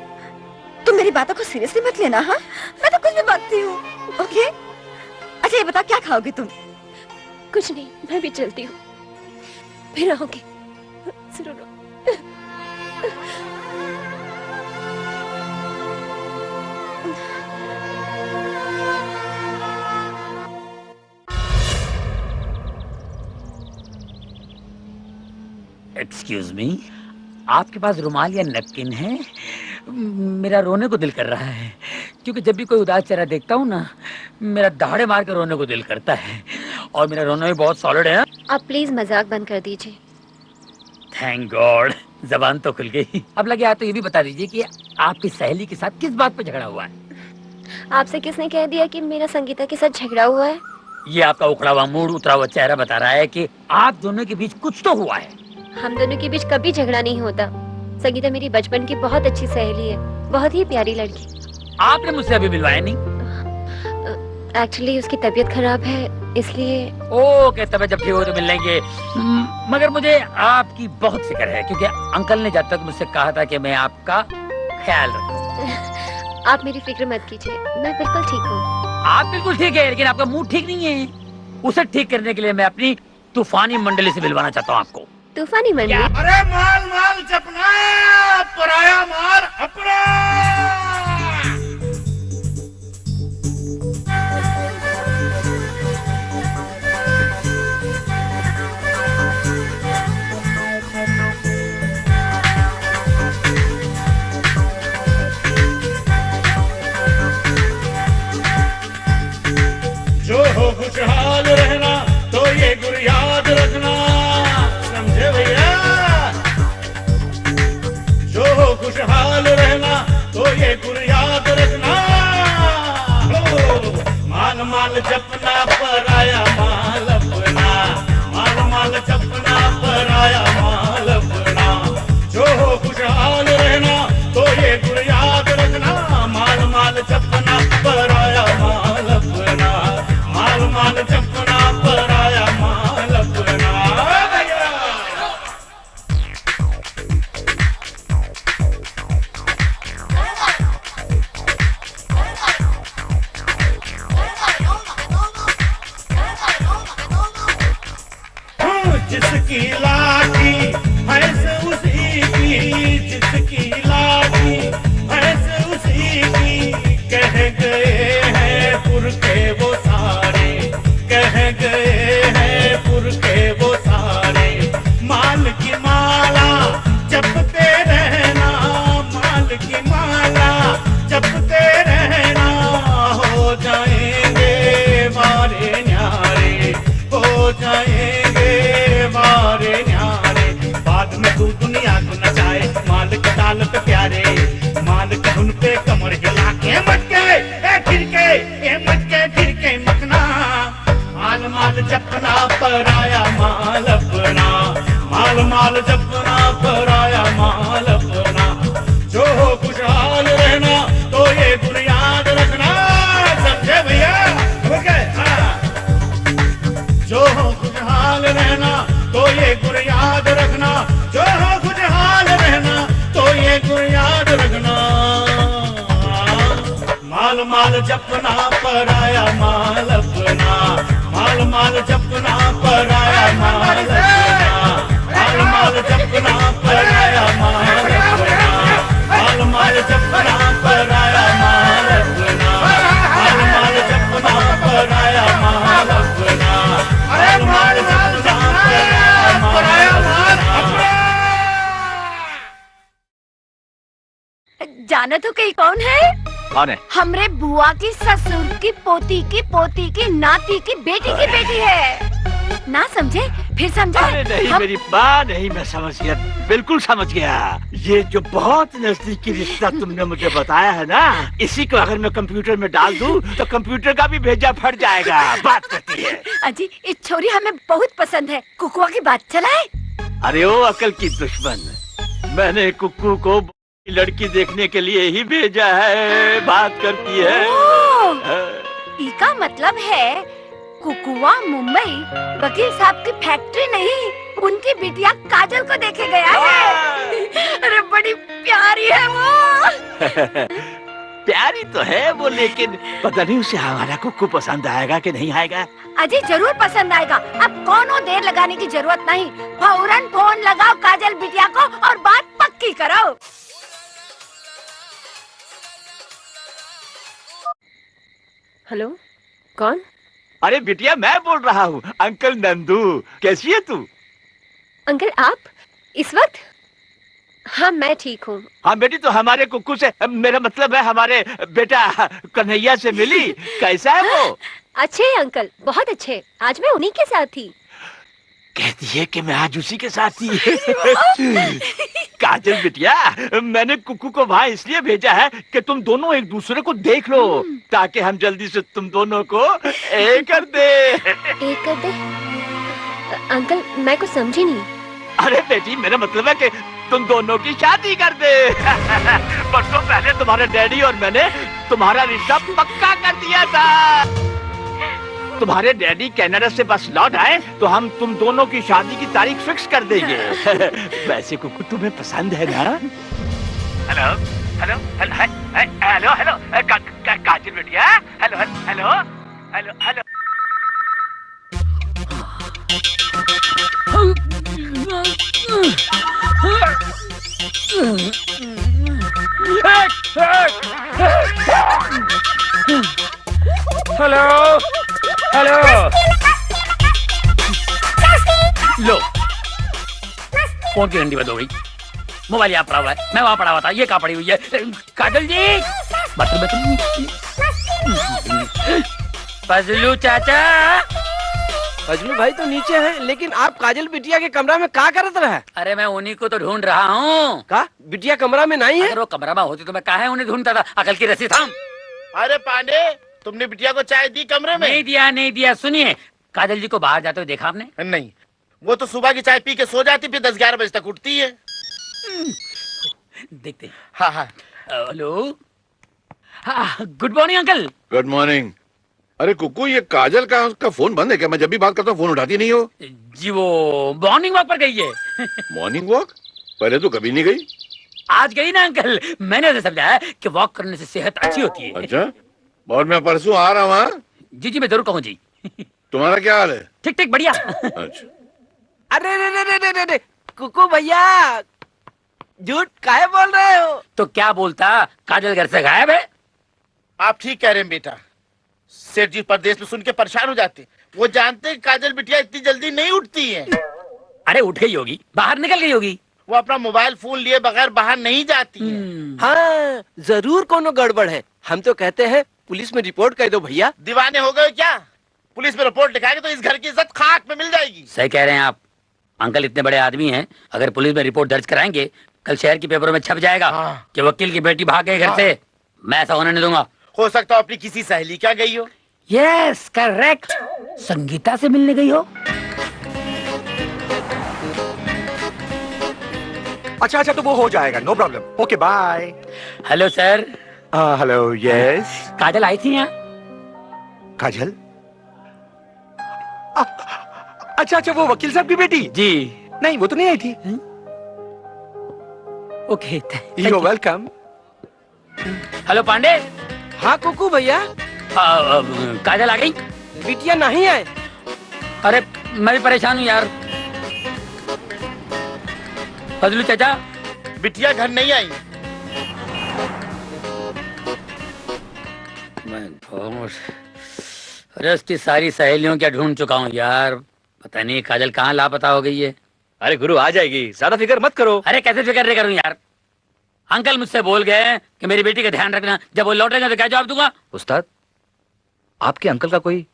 तुम मेरी बातों को सीरियसली मत लेना। हाँ, मैं तो कुछ भी बातती हूँ। ओके? अच्छा ये बता, क्या खाओगे तुम? कुछ नहीं, मैं भी चलती हूँ, फिर आऊंगी। जरूर। एक्सक्यूज मी, आपके पास रुमाल या नैपकिन है? मेरा रोने को दिल कर रहा है, क्योंकि जब भी कोई उदास चेहरा देखता हूँ ना, मेरा दहाड़े मार कर रोने को दिल करता है, और मेरा रोना भी बहुत सॉलिड है। आप प्लीज मजाक बंद कर दीजिए। थैंक गॉड, जबान तो खुल गई। अब लगे आप तो ये भी बता दीजिए कि आपकी सहेली के साथ किस बात पे झगड़ा हुआ है? आपसे किसने कह दिया कि मेरा संगीता के साथ झगड़ा हुआ है? ये आपका उखड़ा हुआ मूड, उतरा हुआ चेहरा बता रहा है कि आप दोनों के बीच कुछ तो हुआ है। हम दोनों के बीच कभी झगड़ा नहीं होता। संगीता मेरी बचपन की बहुत अच्छी सहेली है, बहुत ही प्यारी लड़की। आपने मुझसे अभी मिलवाया नहीं? एक्चुअली उसकी तबीयत खराब है, इसलिए। ओके, तब जब ठीक हो तो मिल लेंगे। मगर मुझे आपकी बहुत फिक्र है, क्योंकि अंकल ने जब तक मुझसे कहा था कि मैं आपका ख्याल रखूं। आप मेरी फिक्र मत कीजिए, मैं बिल्कुल ठीक हूँ। आप बिल्कुल ठीक है, लेकिन आपका मूड ठीक नहीं है। उसे ठीक करने के लिए मैं अपनी तूफानी मंडली से मिलवाना चाहता हूँ आपको। तूफानी मंडली? अरे माल माल जपना, पराया माल अपना। जो हो खुशहाल रहना तो ये गुर याद रखना, समझे भैया। जो हो खुशहाल रहना तो ये गुर याद रखना। माल माल जपना, पराया माल अपना। माल माल जपना, पराया माल अपना। जो हो खुशहाल रहना तो ये गुर याद रखना। माल माल जपना, पराया माल अपना। माल माल जपना, पराया माल अपना। जिसकी लाठी भैंस उसी की, जिसकी लाठी भैंस उसी की। कह गए हैं पुरखे वो सारे, कह गए हैं पुरखे वो सारे। माल की माला जपते रहना, माल की माला जपते रहना। हो जाएंगे मारे न्यारे, हो जाएंगे मारे न्यारे। बाद में तू दुनिया को नचाए, माल के ताल पे प्यारे। माल के धुन पे कमर हिला के मटके खिड़के, मटके खिड़के मखना। माल माल जपना, पराया माल अपना। माल माल जपना, पराया माल अपना। जो हो खुशहाल रहना तो ये गुण याद रखना, समझे भैया। जो हो खुशहाल रहना तो ये गुण याद रखना। जो हो खुशहाल रहना तो ये गुण याद रखना। माल माल जपना, पराया माल अपना। माल माल जपना, पराया माल अपना। माल माल जपना, पराया माल अपना। माल माल जपना, पराया माल अपना। माल माल जपना, पराया माल अपना। माल माल जपना, पराया माल अपना। जाना तो कहीं कौन है? कौन है? हमरे बुआ की ससुर की पोती की नाती की बेटी है। ना समझे? फिर समझा? अरे नहीं मेरी माँ, नहीं, मैं समझ गया, बिल्कुल समझ गया। ये जो बहुत नजदीकी रिश्ता तुमने मुझे बताया है ना, इसी को अगर मैं कंप्यूटर में डाल दूं तो कंप्यूटर का भी भेजा फट जाएगा। बात करती है। अजी, इस छोरी हमें बहुत पसंद है। कुकुआ की बात चलाए। अरे ओ अकल की दुश्मन, मैंने कुक्कू को लड़की देखने के लिए ही भेजा है। बात करती है। इसका मतलब है कुकुआ मुंबई वकील साहब की फैक्ट्री नहीं, उनकी बिटिया काजल को देखे गया है। अरे बड़ी प्यारी है वो। प्यारी तो है वो, लेकिन पता नहीं उसे हमारा कुक्कू पसंद आएगा कि नहीं आएगा। अजी जरूर पसंद आएगा। अब कोनो देर लगाने की जरूरत नहीं, फौरन फोन लगाओ काजल बिटिया को और बात पक्की करो। हेलो, कौन? अरे बिटिया, मैं बोल रहा हूँ, अंकल नंदू। कैसी है तू? अंकल आप इस वक्त? हाँ मैं ठीक हूँ। हाँ बेटी, तो हमारे कुक्कू से, मेरा मतलब है हमारे बेटा कन्हैया से मिली? कैसा है वो? अच्छे है अंकल, बहुत अच्छे। आज मैं उन्हीं के साथ थी। कहती है कि मैं आज उसी के साथ थी। काजल काजल बिटिया, मैंने कुकू को वहाँ इसलिए भेजा है कि तुम दोनों एक दूसरे को देख लो, ताकि हम जल्दी से तुम दोनों को एक कर दे। एक कर दे? अंकल मैं कुछ समझी नहीं। अरे बेटी, मेरा मतलब है कि तुम दोनों की शादी कर दे। बरसों पहले तुम्हारे डैडी और मैंने तुम्हारा रिश्ता पक्का कर दिया था। तुम्हारे डैडी कनाडा से बस लौट आए तो हम तुम दोनों की शादी की तारीख फिक्स कर देंगे। वैसे कुकू तुम्हें पसंद है ना? Hello hello hello hello hello Kajal बिटिया, hello hello hello hello. Hello hello, लो फोन की घंटी बंद हो गई, मोबाइल यहाँ पड़ा हुआ है, मैं वहाँ पड़ा हुआ था, ये कहाँ पड़ी हुई है? काजल जी, बाथरूम फजलू चाचा। फजलू भाई तो नीचे हैं, लेकिन आप काजल बिटिया के कमरा में क्या करत रहे? अरे मैं उन्हीं को तो ढूंढ रहा हूँ। का बिटिया कमरा में नहीं है? अगर वो कमरा में होती तो मैं कहा उन्हें ढूंढता था, अकल की रस्सी थाम। अरे पांडे, तुमने बिटिया को चाय दी कमरे में? नहीं दिया। सुनिए, काजल जी को बाहर जाते हुए देखा आपने? नहीं, वो तो सुबह की चाय पी के सो जाती, फिर 10-11 बजे तक उठती है। देखते हैं। हाँ हाँ। Hello, good morning uncle. Good morning. अरे कुकू, ये काजल का उसका फोन बंद है क्या? मैं जब भी बात करता हूँ फोन उठाती नहीं हो। जी वो मॉर्निंग वॉक पर गई है। Morning walk? पहले तो कभी नहीं गई। आज गई ना अंकल, मैंने उसे समझाया कि वॉक करने से सेहत अच्छी होती है। अच्छा, और मैं परसों आ रहा हूँ। हाँ जी मैं जरूर कहूँ जी। तुम्हारा क्या हाल है? ठीक बढ़िया। अच्छा। अरे रे कुकू भैया, झूठ काहे बोल रहे हो? तो क्या बोलता, काजल घर से गायब है? आप ठीक कह रहे हैं बेटा। सेठ जी परदेश में सुन के परेशान हो जाते, वो जानते हैं काजल बिटिया इतनी जल्दी नहीं उठती है। अरे उठ गई होगी, बाहर निकल गई होगी। वो अपना मोबाइल फोन लिए बगैर बाहर नहीं जाती है। हाँ, जरूर कोनो गड़बड़ है। हम तो कहते हैं पुलिस में रिपोर्ट कर दो भैया। दीवाने हो गए क्या? पुलिस में रिपोर्ट लिखाएंगे तो इस घर की इज्जत खाक में मिल जाएगी। सही कह रहे हैं आप अंकल, इतने बड़े आदमी हैं, अगर पुलिस में रिपोर्ट दर्ज कराएंगे कल शहर के पेपरों में छप जाएगा कि वकील की बेटी भाग गई घर से। मैं ऐसा होने नहीं दूंगा। हो सकता है अपनी किसी सहेली क्या गई हो। यस करेक्ट, संगीता से मिलने गई हो। अच्छा तो वो हो जाएगा, no problem. Okay bye. Hello sir. Hello yes. Kajal आई थी यहाँ? काजल? अच्छा वो वकील साहब की बेटी? जी नहीं, वो तो नहीं आई थी। Okay, you welcome. Hello Pandey. हाँ कुकू भैया। काजल आ गई? बिटिया नहीं आए। अरे मैं भी परेशान हूँ यार। फजलू चाचा, बिटिया घर नहीं आई। अरे उसकी सारी सहेलियों क्या ढूंढ चुका हूँ यार, पता नहीं काजल कहाँ लापता हो गई है। अरे गुरु आ जाएगी, ज्यादा फिक्र मत करो। अरे कैसे फिक्र नहीं करूँ यार, अंकल मुझसे बोल गए कि मेरी बेटी का ध्यान रखना, जब वो लौटेगा तो क्या जवाब दूंगा? उस्ताद, आपके अंकल का कोई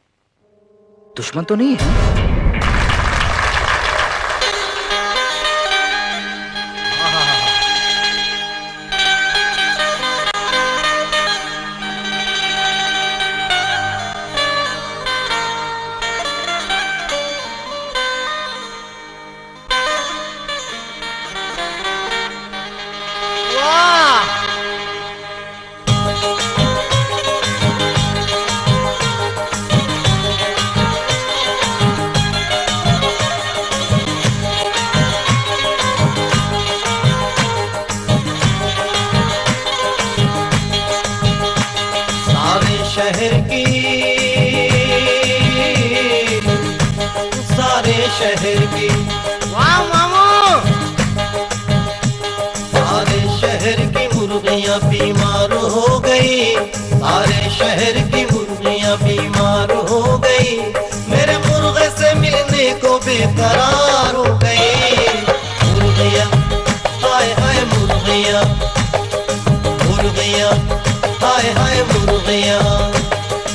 दुश्मन तो नहीं है? शहर की वाह मामू, सारे शहर की मुर्गियाँ बीमार हो गई, सारे शहर की मुर्गियाँ बीमार हो गई, मेरे मुर्गे से मिलने को बेकरार हो गई। मुर्गियाँ हाय हाय मुर्गियाँ, मुर्गियाँ हाय हाय मुर्गियाँ,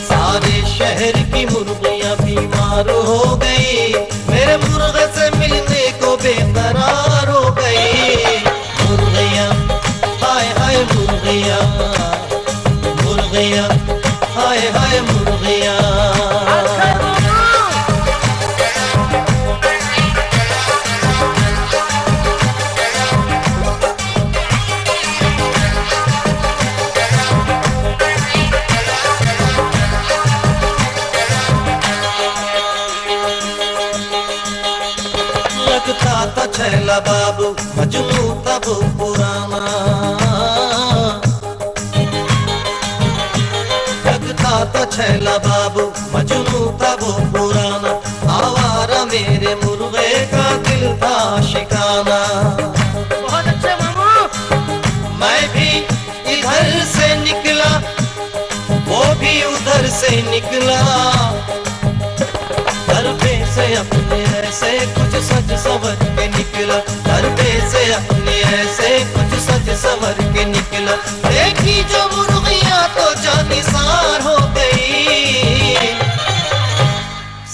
सारे शहर की मुर्गियाँ बीमार हो गई, मेरे मुर्गे से मिलने को बेकरार हो गई। बाबू मजनू तब पुराना जगता तो छैला बाबू मजनू तब पुराना आवारा मेरे मुर्गे का दिल था शिकाना। बहुत अच्छा मामू। मैं भी इधर से निकला वो भी उधर से निकला दरबे से अपने ऐसे कुछ सज सवर के निकला दरबे से अपने ऐसे कुछ सज सवर के निकला देखी जो मुर्गियां तो जानिसार हो गई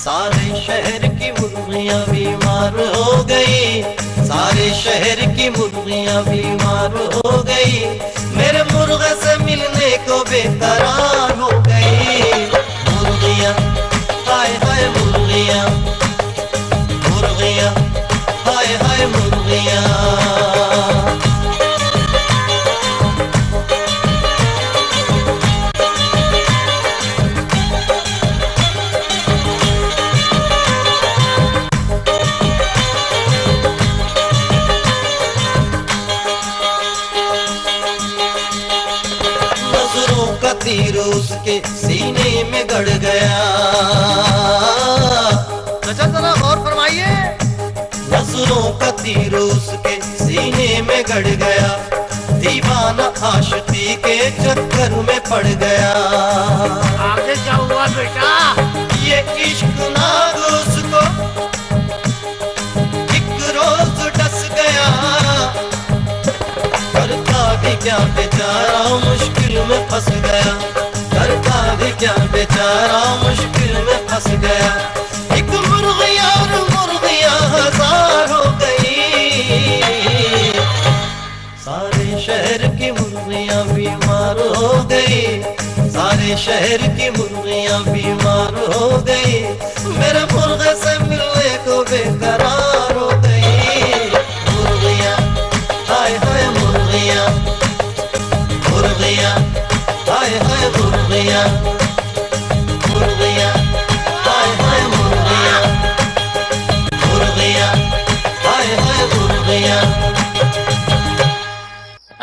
सारे शहर की मुर्गियां बीमार हो गई सारे शहर की मुर्गियां बीमार हो गई मेरे मुर्गे से मिलने को बेकरार हो गई मुर्गियां हाय हाय मुर्गियां मुर्गियां हाय हाय मुर्गियां। तीर उसके सीने में गड़ गया अच्छा जरा गौर फरमाइए नजरों का तीर उसके सीने में गड़ गया दीवाना आशिकी के चक्कर में पड़ गया। आगे क्या हुआ बेटा ये इश्क नाग उसको एक रोज डस गया करता भी क्या बेचारा मुश्किल में फंस गया करता भी क्या बेचारा मुश्किल में फंस गया एक मुर्गियां और मुर्गियां हजार हो गई सारे शहर की मुर्गियां बीमार हो गई सारे शहर की मुर्गियां बीमार हो गई मेरे मुर्गे से मिलने को बेकरार हो गई मुर्गियां हाय हाय मुर्गियां मुर्गियां हाय हाय मुर्गियां मुर्गियां हाय हाय मुर्गियां मुर्गियां हाय हाय मुर्गियां।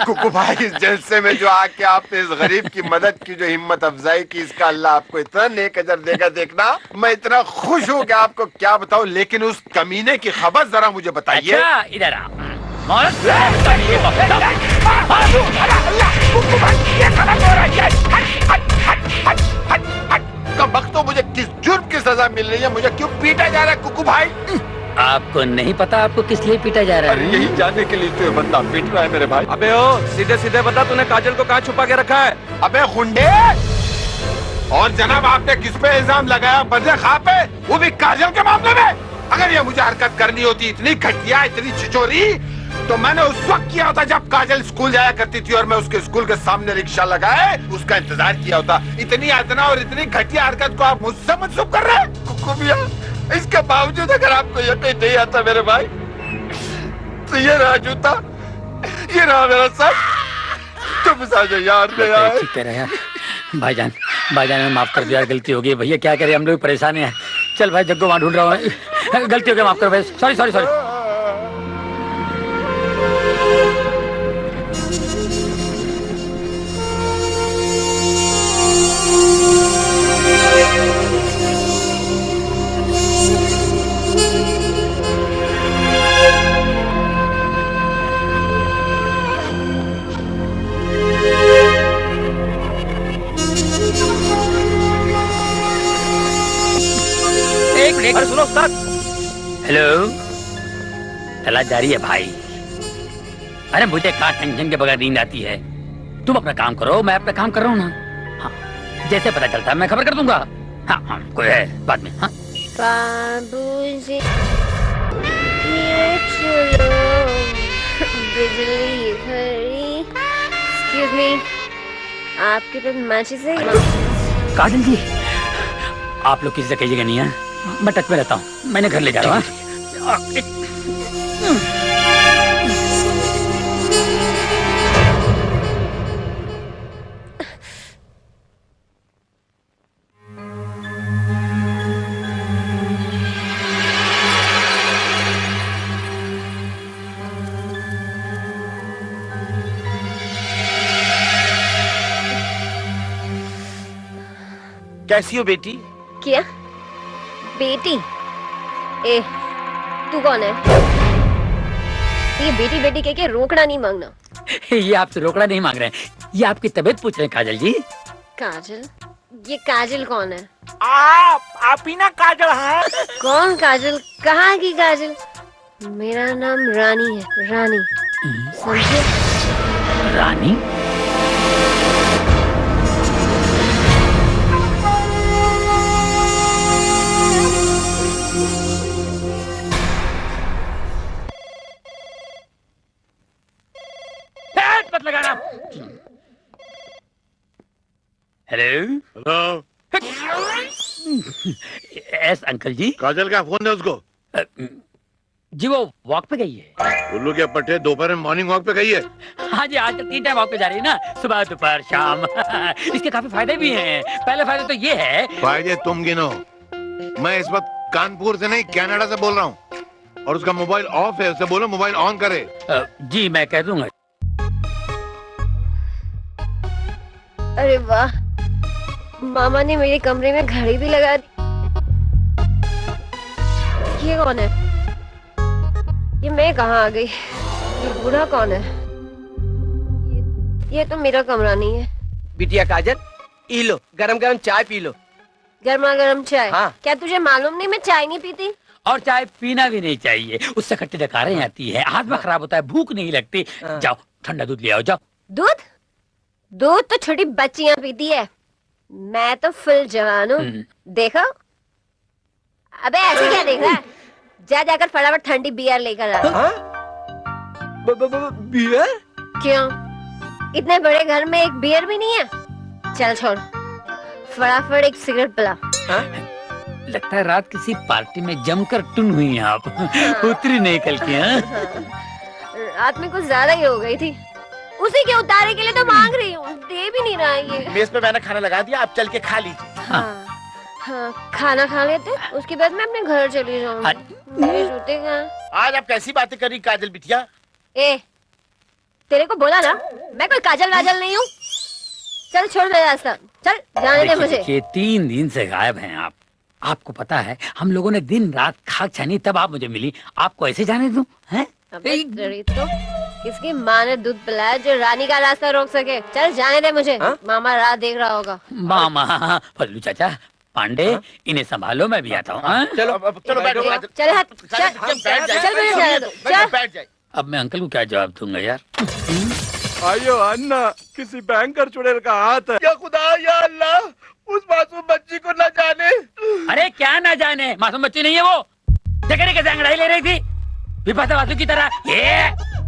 कुकू भाई इस जलसे में जो आके आपने इस गरीब की मदद की जो हिम्मत अफजाई की इसका अल्लाह आपको इतना नेक अजर देगा देखना मैं इतना खुश हूँ कि आपको क्या बताऊँ लेकिन उस कमीने की खबर जरा मुझे बताइए। अच्छा इधर आ वक्त तो मुझे किस जुर्म की सजा मिल रही है मुझे क्यों पीटा जा रहा है कुकू भाई। आपको नहीं पता आपको किस लिए पीटा जा रहा है यही जानने के लिए तो बंदा पीट रहा है मेरे भाई। अबे ओ सीधे सीधे बता तूने काजल को कहाँ छुपा के रखा है। अबे गुंडे और जनाब आपने किस पे इल्जाम लगाया बदले खा पे वो भी काजल के मामले में। अगर ये मुझे हरकत करनी होती इतनी घटिया इतनी छिचोरी तो मैंने उस वक्त किया होता जब काजल स्कूल जाया करती थी और मैं उसके स्कूल के सामने रिक्शा लगाए उसका इंतजार किया होता। इतनी यातना और इतनी घटिया हरकत को आप मुझसे मंसूब कर रहे हैं कुकू भैया। इसके बावजूद अगर आपको यकीन नहीं आता मेरे भाई तो ये रहा जूता ये रहा मेरा सब तुम साझे यार ले आए। ठीक है यार भाईजान भाईजान माफ कर दिया गलती हो गई भैया क्या करें हम लोग परेशान हैं। चल भाई जग्गो वहाँ ढूंढ रहा हूँ गलती हो गई माफ करो भाई सॉरी सॉरी सॉरी। अरे सुनो उस्ताद। हेलो तलाश जारी है भाई। अरे मुझे कहाँ टेंशन के बगैर नींद आती है। तुम अपना काम करो मैं अपना काम कर रहा हूँ ना। हाँ जैसे पता चलता है मैं खबर कर दूंगा। हाँ हाँ कोई है बाद में। हाँ बाबूजी चलो बिजली घड़ी एक्सक्यूज मी आपके पास मैचेस है। काजल जी आप लोग किसी से कहिएगा नहीं है मैं टच में रहता हूँ मैंने घर ले जा रहा हूँ। कैसी हो बेटी? क्या बेटी? ए, तू कौन है? ये बेटी बेटी कह के रोकड़ा नहीं मांगना। ये आपसे रोकड़ा नहीं मांग रहे हैं, ये आपकी तबीयत पूछ रहे हैं काजल जी। काजल? ये काजल कौन है? आप ही ना काजल है? कौन काजल? कहाँ की काजल? मेरा नाम रानी है, रानी। समझे? रानी? मत लगाना। हेलो हेलो, एस अंकल जी। काजल का फोन है उसको? जी वो वॉक पे गई है। उल्लू के पट्टे दोपहर में मॉर्निंग वॉक पे गई है। हाँ जी, आज तक 3 टाइम वॉक पे जा रही है ना, सुबह दोपहर शाम। इसके काफी फायदे भी हैं। पहले फायदा तो ये है। फायदे तुम गिनो, मैं इस वक्त कानपुर से नहीं कनाडा से बोल रहा हूँ, और उसका मोबाइल ऑफ है, उसे बोलो मोबाइल ऑन करे। जी मैं कह दूंगा। अरे वाह, मामा ने मेरे कमरे में घड़ी भी लगा दी। ये कौन है? ये मैं कहाँ आ गई? ये बूढ़ा कौन है? ये तो मेरा कमरा नहीं है। बिटिया काजल, ई लो गरम गरम चाय पी लो। गर्मा गर्म चाय? हाँ। क्या तुझे मालूम नहीं मैं चाय नहीं पीती? और चाय पीना भी नहीं चाहिए, उससे खट्टी डकारें आती है, हाथ खराब होता है, भूख नहीं लगती। जाओ ठंडा दूध ले आओ, जाओ। दूध? दूध तो छोटी बच्चियां पीती है, मैं तो फुल जवान हूँ। देखो। अबे ऐसे क्या देख रहा है? जा जाकर फटाफट ठंडी बियर लेकर आ। बियर? क्यों? इतने बड़े घर में एक बियर भी नहीं है? चल छोड़, फटाफट एक सिगरेट पिला। लगता है रात किसी पार्टी में जमकर टुन हुई आप। उतरी नहीं कल की। रात में कुछ ज्यादा ही हो गई थी, उसी के उतारे के लिए तो मांग रही हूँ, दे भी नहीं रहा है ये। मेज पे मैंने खाना लगा दिया, आप चल के खा लीजिए। हाँ, खाना खा लेते, उसके बाद मैं अपने घर चली जाऊंगी। मेरे जूते कहाँ? आज आप कैसी बातें कर रही काजल बिटिया? ए, तेरे को बोला ना, मैं कोई काजल वाजल नहीं हूँ। चल छोड़ दे रास्ता, चल जाने दे मुझे। ये 3 दिन से गायब हैं आप। आपको पता है हम लोगों ने दिन रात खाक छानी, तब आप मुझे मिली। आपको ऐसे जाने दूं? हैं? अबे तो किसकी माँ ने दूध पिलाया जो रानी का रास्ता रोक सके? चल जाने दे मुझे। मामा राह देख रहा होगा। मामा, फल्लू चाचा, पांडे, इन्हें संभालो, मैं भी आता हूँ। चलो चलो बैठो। चल हट, चल बैठ जाए। अब मैं अंकल को क्या जवाब दूंगा यार? आयो अन्ना, किसी बैंकर चुड़ैल का हाथ है। या खुदा या अल्लाह, उस मासूम बच्ची को न जाने। अरे क्या ना जाने, मासूम बच्ची नहीं है वो। जगह कैसे अंगड़ाई ले रही थी विपाशा वासु की तरह।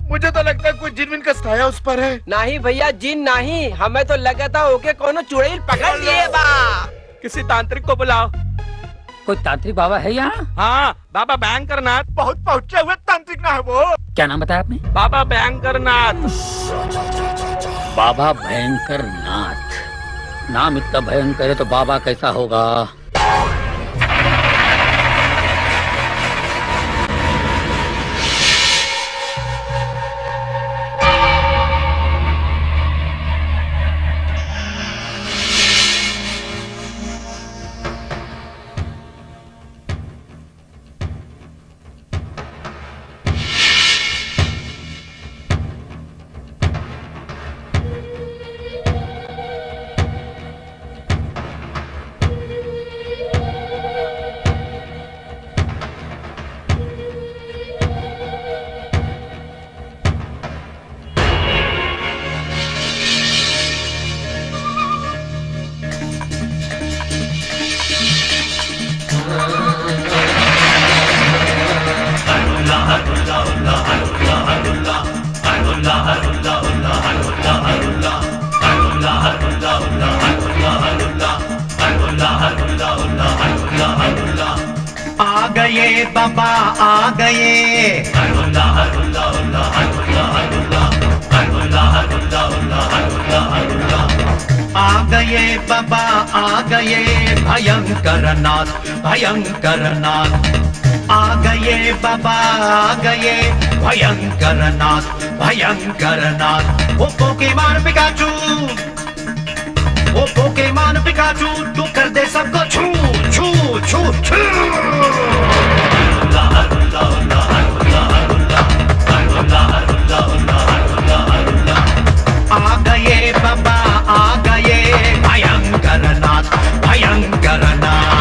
मुझे तो लगता है कोई जिन का साया उस पर है। नहीं भैया, जिन नहीं, हमें तो लगा था ओके कोनो चुड़ैल पकड़ लिए बा। किसी तांत्रिक को बुलाओ। कोई तांत्रिक बाबा है यहाँ? हाँ, बाबा बैंकरनाथ, बहुत पहुँचे हुए तांत्रिक ना है वो। क्या नाम बताया आपने? बाबा बैंकरनाथ। बाबा भयंकर नाथ, नाम इतना भयंकर है तो बाबा कैसा होगा? आ गए बाबा आ गए, आ गए बाबा आ गए, भयंकर नाथ भयंकर नाथ। आ गए बाबा आ गए, भयंकर नाथ भयंकर नाथ। वो पोकेमॉन पिकाचू, ओ पोकेमॉन पिकाचू तू कर दे सबको छू छू छू छू। आ गए बाबा आ गए भयंकर नाथ भयंकर नाथ।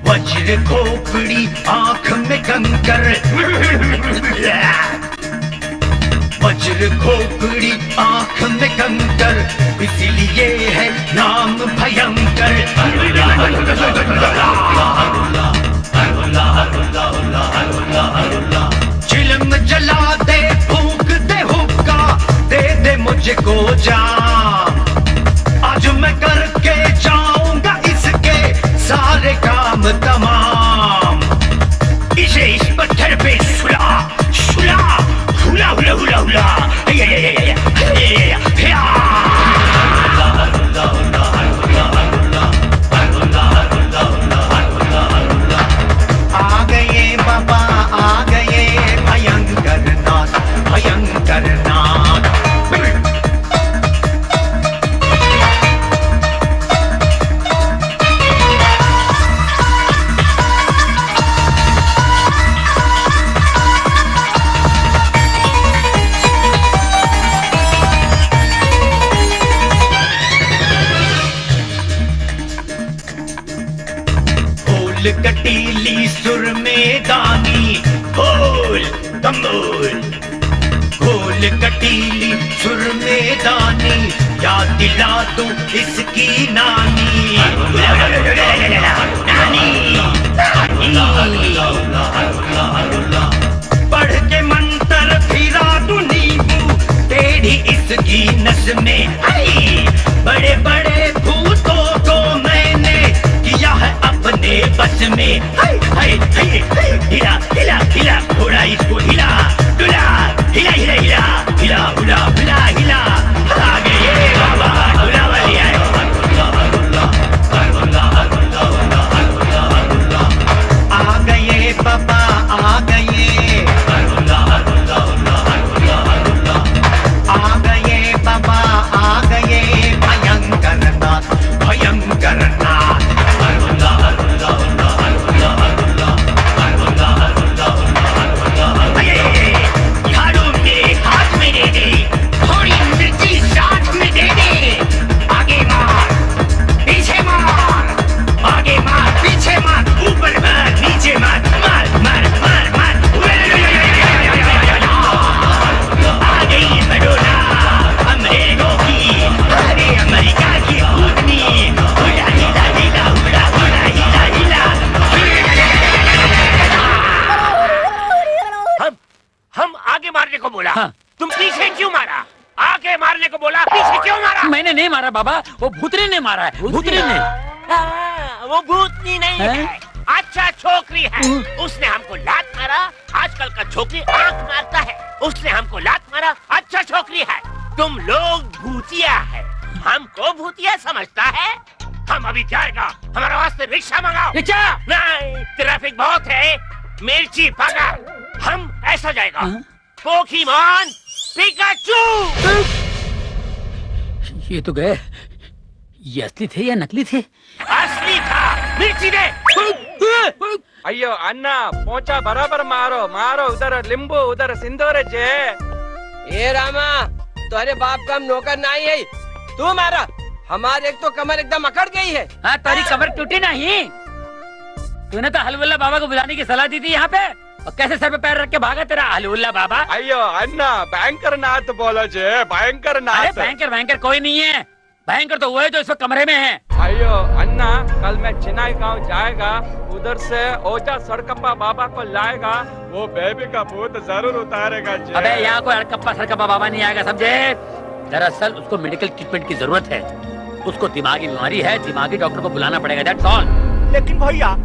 वज्र खोपड़ी आंख में कंकर वज्र खोपड़ी आंख में कंकर इसलिए है नाम भयंकर। चिलम जला दे फूंक दे हुक्का दे दे मुझको जान। आज मैं करके जाऊंगा इसके सारे काम तमाम। इसे इस पत्थर पे सुला सुला हुला हुला हुला हुला आ गए बाबा आ गए भयंकर नाथ भयंकर नाथ। कटीली सुर में दानी बोल कमोल बोल कटीली सुर में दानी याद दिला दूं इसकी नानी पढ़ के मंत्र फिरा दूं नींबू टेढ़ी इसकी नस में। बड़े बड़े भूतों को मैंने किया है अपने बस में। हिला हिला हिला घोड़ा इसको हिला डुला हिला हिला हिला हिला हुला हुला हिला। आ गए बाबा डुला वाली आए। आ गए बाबा आ गए आ गए बाबा आ गए भयंकर नाथ भयंकर नाथ। झाड़ू में हाथ में दे दे थोड़ी मिर्ची साथ में दे दे। आगे मार पीछे मार आगे मार पीछे मार ऊपर मार नीचे मार मार मार मार मार। आ गई मडोना अमरीको की अरे अमेरिका की भूतनी हुला हिला हिला हुला हुला हिला हिला। हम आगे मारने को बोला तुम पीछे क्यों मारा? आगे मारने को बोला पीछे क्यों मारा? मैंने नहीं मारा बाबा, वो भूतनी ने मारा है। भूतनी ने वो भूतनी नहीं है अच्छा छोकरी है। उसने हमको लात मारा। आजकल का छोकरी आंख मारता है। उसने हमको लात मारा अच्छा छोकरी है। तुम लोग भूतिया है। हमको भूतिया समझता है। हम अभी जाएगा हमारे वास्ते रिक्शा मंगाओ। रिक्शा नहीं ट्रैफिक बहुत है। मिर्ची पकड़ हम ऐसा जाएगा पोकेमॉन पिकाचू। ये तो गए। ये असली थे या नकली थे? असली था। मिर्ची दे। अयो अन्ना पोचा बराबर मारो मारो। उधर लींबू उधर सिंदूर जे। ए रामा तुम्हारे बाप का हम नौकर नहीं है। तू मारा हमारे एक तो कमर एकदम अकड़ गई है। हाँ तारी कमर टूटी नहीं। तूने तो हलवल्ला बाबा को बुलाने की सलाह दी थी यहाँ पे और कैसे सर पे पैर रख के भागा तेरा हलवल्ला बाबा। अयो अन्ना भयंकर नाथ बोलो जे भयंकर नाथ। अरे भयंकर भयंकर कोई नहीं है। भयंकर तो वो है जो इस वक्त कमरे में है। अयो अन्ना कल मैं चिनाई गांव जाएगा उधर से ओजा सड़कप्पा बाबा को लाएगा। वो बेबी का भूत जरूर उतारेगा जे। अबे यहाँ कोई अड़कप्पा सड़कप्पा बाबा नहीं आएगा समझे। दरअसल उसको मेडिकल ट्रीटमेंट की जरूरत है। उसको दिमागी बीमारी है। दिमागी डॉक्टर को बुलाना पड़ेगा दैट्स ऑल। लेकिन भैया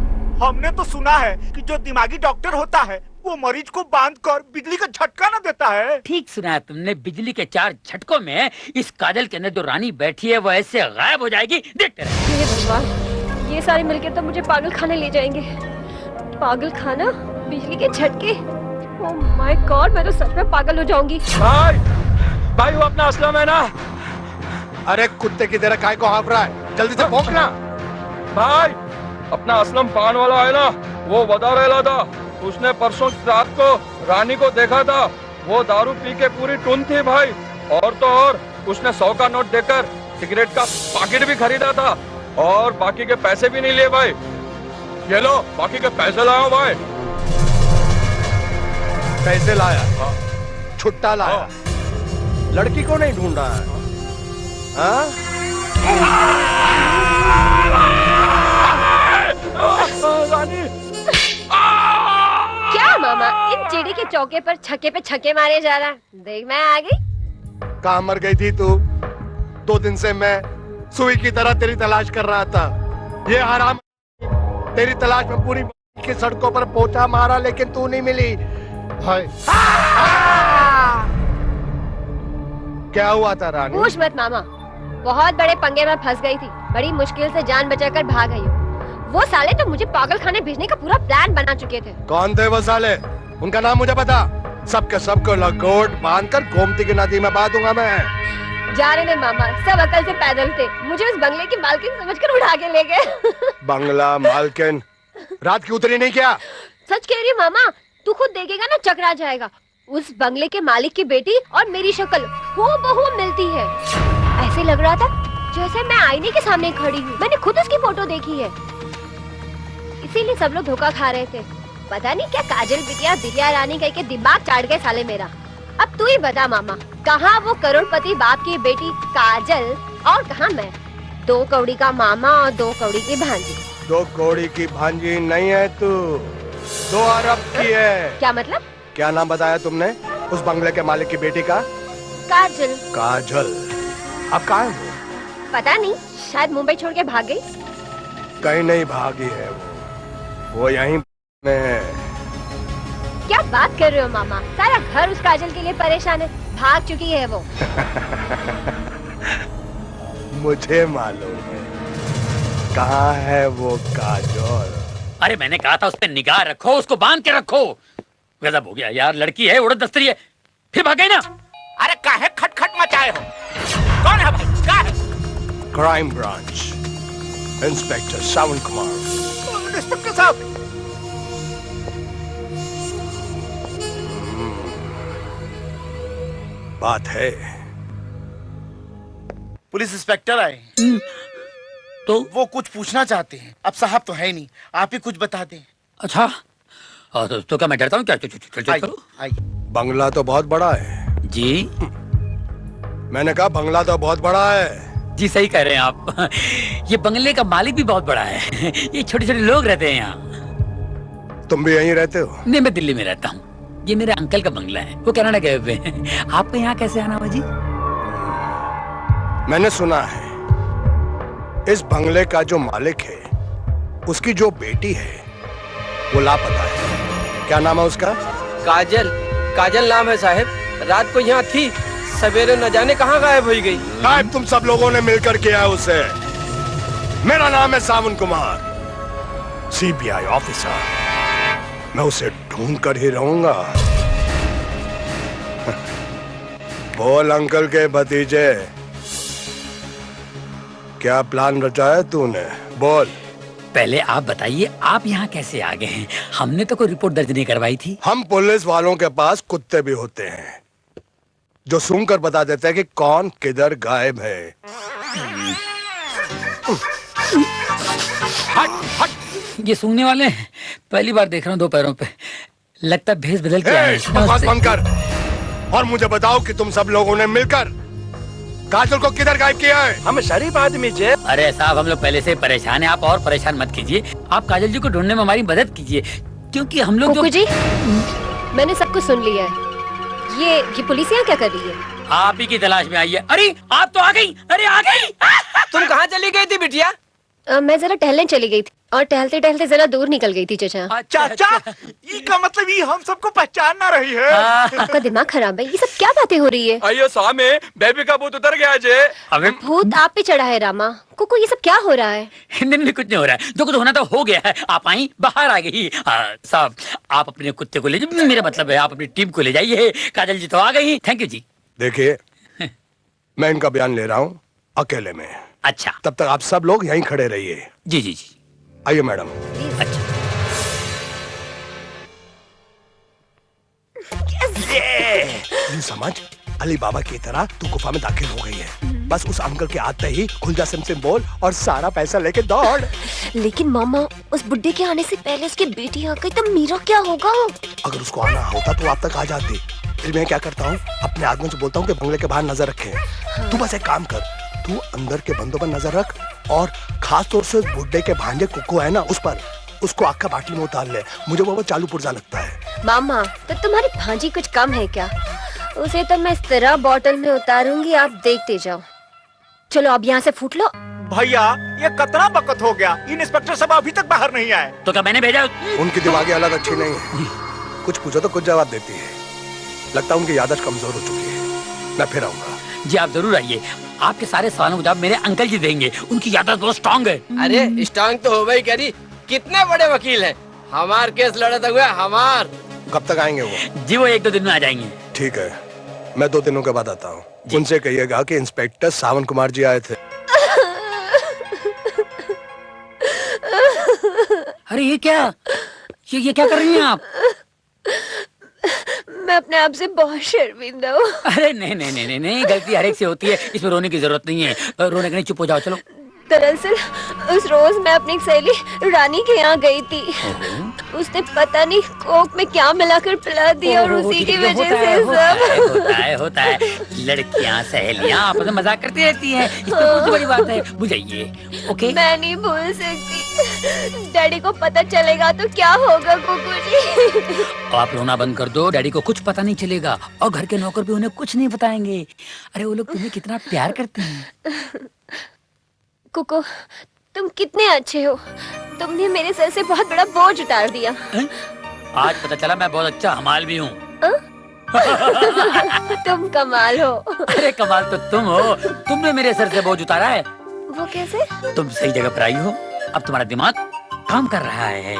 हमने तो सुना है कि जो दिमागी डॉक्टर होता है वो मरीज को बांधकर बिजली का झटका न देता है। ठीक सुना है तुमने, बिजली के 4 झटकों में इस काजल के अंदर जो रानी बैठी है वो ऐसे गायब हो जाएगी। देखते रहे। हे भगवान, ये सारे मिलकर तो मुझे पागल खाने ले जाएंगे। पागल खाना, बिजली के झटके, ओह माय गॉड, मैं तो सच में पागल हो जाऊंगी। भाई वो अपना असलम है ना? अरे कुत्ते की तरह काय को हाँफ रहा है, जल्दी से भौंकना। भाई अपना असलम पान वाला है ना, वो बता रहा था उसने परसों रात को रानी को देखा था। वो दारू पी के पूरी टुन थी भाई। और तो और उसने 100 का नोट देकर सिगरेट का पैकेट भी खरीदा था और बाकी के पैसे भी नहीं लिए भाई। ये लो बाकी के पैसे लाओ भाई। पैसे लाया, छुट्टा लाया, लड़की को नहीं ढूंढ रहा है। रानी क्या मामा, इन चिड़ी के चौके पर छक्के पे छक्के मारे जा रहा? देख मैं आ गई। कहाँ मर गई थी तू? 2 दिन से मैं सुई की तरह तेरी तलाश कर रहा था। ये हराम तेरी तलाश में पूरी की सड़कों पर पोछा मारा लेकिन तू नहीं मिली। हाय क्या हुआ था रानी? पूछ मत मामा, बहुत बड़े पंगे में फंस गई थी। बड़ी मुश्किल से जान बचाकर भाग आई हूँ। वो साले तो मुझे पागल खाने भेजने का पूरा प्लान बना चुके थे। कौन थे वो साले? उनका नाम मुझे पता। सबके सबको लंगोट बांधकर गोमती की नदी में बहा दूंगा मैं। जा रहे मामा, सब अकल से पैदल थे। मुझे उस बंगले की मालकिन समझकर उठा के ले गए। बंगला मालकिन? रात की उतरी नहीं क्या? सच कह रही मामा, तू खुद देखेगा ना, चकरा जाएगा। उस बंगले के मालिक की बेटी और मेरी शक्ल हूबहू मिलती है। ऐसे लग रहा था जैसे मैं आईने के सामने खड़ी हूँ। मैंने खुद उसकी फोटो देखी है, इसीलिए सब लोग धोखा खा रहे थे। पता नहीं क्या काजल बिटिया बिटिया रानी कह के दिमाग चाट गए साले मेरा। अब तू ही बता मामा, कहाँ वो करोड़पति बाप की बेटी काजल और कहाँ मैं? 2 कौड़ी का मामा और 2 कौड़ी की भांजी। 2 कौड़ी की भांजी नहीं है तू, 2 अरब की है। क्या मतलब? क्या नाम बताया तुमने उस बंगले के मालिक की बेटी का? काजल। काजल अब कहाँ है वो? पता नहीं, शायद मुंबई छोड़ के भाग गई। कहीं नहीं भागी है वो यहीं में है। क्या बात कर रहे हो मामा? सारा घर उस काजल के लिए परेशान है। भाग चुकी है वो। मुझे मालूम है कहाँ है वो काजल। अरे मैंने कहा था उस पे निगाह रखो, उसको बांध के रखो। गजब हो गया यार, लड़की है, उड़द दस्तरी है, फिर भाग गई ना। अरे काहे खटखट मचाए हो? कौन है भाई? क्या है? क्राइम ब्रांच, इंस्पेक्टर सावन कुमार। इंस्पेक्टर साहब, बात है। पुलिस इंस्पेक्टर आए। तो वो कुछ पूछना चाहते हैं। अब साहब तो है नहीं, आप ही कुछ बता दें। अच्छा तो क्या मैं डरता हूँ क्या? चलो बंगला तो बहुत बड़ा है जी। मैंने कहा बंगला तो बहुत बड़ा है जी। सही कह रहे हैं आप। ये बंगले का मालिक भी बहुत बड़ा है। ये छोटे छोटे लोग रहते हैं यहाँ। तुम भी यहीं रहते हो? नहीं, मैं दिल्ली में रहता हूँ। ये मेरे अंकल का बंगला है, वो कनाडा गए हुए हैं। आपको यहाँ कैसे आना हुआ जी? मैंने सुना है इस बंगले का जो मालिक है उसकी जो बेटी है वो लापता है। क्या नाम है उसका? काजल। काजल नाम है साहब। रात को यहाँ थी, सवेरे न जाने कहाँ गायब हो गई। गायब तुम सब लोगों ने मिलकर किया उसे। मेरा नाम है सावन कुमार, CBI ऑफिसर। मैं उसे ढूंढ कर ही रहूंगा। बोल अंकल के भतीजे, क्या प्लान रचा है तूने? बोल। पहले आप बताइए, आप यहाँ कैसे आ गए हैं? हमने तो कोई रिपोर्ट दर्ज नहीं करवाई थी। हम पुलिस वालों के पास कुत्ते भी होते हैं जो सूंघकर बता देते हैं कि कौन किधर गायब है। हट हट, ये सूंघने वाले हैं। पहली बार देख रहा हूँ 2 पैरों पे। लगता है भेष बदल के आए हैं। बकवास बंद कर और मुझे बताओ कि तुम सब लोगों ने मिलकर काजल को किधर गायब किया है? हम शरीफ आदमी जे। अरे साहब, हम लोग पहले से परेशान हैं, आप और परेशान मत कीजिए। आप काजल जी को ढूंढने में हमारी मदद कीजिए, क्योंकि हम लोग जी, मैंने सब कुछ सुन लिया है। ये पुलिस यहाँ क्या कर रही है? आप ही की तलाश में आई है। अरे आप तो आ गई। अरे आ गई। तुम कहाँ चली गई थी बिटिया? मैं जरा टहलने चली गई थी और टहलते टहलते जरा दूर निकल गई थी चाचा। चाचा, इसका मतलब ये हम सबको पहचान ना रही है। आपका दिमाग खराब है, ये सब क्या बातें हो रही है? अयो सामे, बेबी का भूत उतर गया जे। अबे भूत आप पे चढ़ा है रामा। कुकू ये सब क्या हो रहा है? नहीं कुछ नहीं हो रहा है, जो कुछ होना था हो गया है। आप आई बाहर आ गई। साहब आप अपने कुत्ते को ले जाइए, मेरा मतलब है आप अपनी टीम को ले जाइए। काजल जी तो आ गई। थैंक यू जी। देखिए मैं इनका बयान ले रहा हूँ अकेले में। अच्छा तब तक आप सब लोग यहीं खड़े रहिए। जी जी जी। आइए मैडम। अच्छा ये समझ, अली बाबा की तरह तू गुफा में दाखिल हो गई है। बस उस अंकल के आते ही खुल जा सिम बोल और सारा पैसा लेके दौड़। लेकिन मामा, उस बुड्ढे के आने से पहले उसकी बेटी आ गई तो मेरा क्या होगा? अगर उसको आना होता तो आप तक आ जाती। फिर मैं क्या करता हूँ, अपने आदमियों से बोलता हूँ कि बंगले के बाहर नजर रखें। तू बस एक काम कर, तू अंदर के बंदों पर नजर रख और खास तौर से उस बुड्ढे के भांजे कुकू है ना, उस पर उसको आग का बाटली में उतार ले। मुझे वो चालू पुर्जा लगता है। मामा तो तुम्हारी भांजी कुछ कम है क्या? उसे तो मैं इस तरह बोतल में उतारूंगी, आप देखते जाओ। चलो अब यहाँ से फूट लो। भैया ये कितना वक्त हो गया, इन इंस्पेक्टर सब अभी तक बाहर नहीं आए। तो क्या मैंने भेजा? उनकी दिमागी हालत अच्छी नहीं है, कुछ पूछो तो कुछ जवाब देती है। लगता है उनकी याददाश्त कमजोर हो चुकी है। मैं फिर आऊंगा। जी आप जरूर आइए, आपके सारे सवालों का जवाब मेरे अंकल जी देंगे। उनकी याददाश्त बहुत स्ट्रांग है। अरे स्ट्रांग तो हो गई करी, कितने बड़े वकील हैं। हमार केस लड़त हुए हमार। कब तक आएंगे वो? जी वो 1-2 दिन में आ जाएंगे। ठीक है, मैं 2 दिनों के बाद आता हूँ। उनसे कहिएगा कि इंस्पेक्टर सावन कुमार जी आए थे। अरे ये क्या, ये क्या कर रही हैं आप? मैं अपने आप से बहुत शर्मिंदा हूँ। अरे नहीं, गलती हर एक से होती है, इसमें रोने की जरूरत नहीं है। रोने के नहीं, चुप हो जाओ। चलो। दरअसल उस रोज मैं अपनी एक सहेली रानी के यहाँ गई थी। उसने पता नहीं कोक में क्या मिलाकर पिला दिया और उसी की वजह से सब होता है। लड़कियाँ सहेलियाँ आपस में मजाक करती रहती हैं, इसमें कौन सी बड़ी बात है? बुझाइए। ओके मैं नहीं भूल सकती। डैडी को पता चलेगा तो क्या होगा कुकू जी? आप रोना बंद कर दो, डैडी को कुछ पता नहीं चलेगा और घर के नौकर भी उन्हें कुछ नहीं बताएंगे। अरे वो लोग तुम्हें कितना प्यार करते हैं। कुकू तुम कितने अच्छे हो, तुमने मेरे सर से बहुत बड़ा बोझ उतार दिया। आज पता चला मैं बहुत अच्छा हमाल भी हूँ। तुम कमाल हो। अरे कमाल तो तुम हो, तुमने मेरे सर से बोझ उतारा है। वो कैसे? तुम सही जगह पर आई हो, अब तुम्हारा दिमाग काम कर रहा है।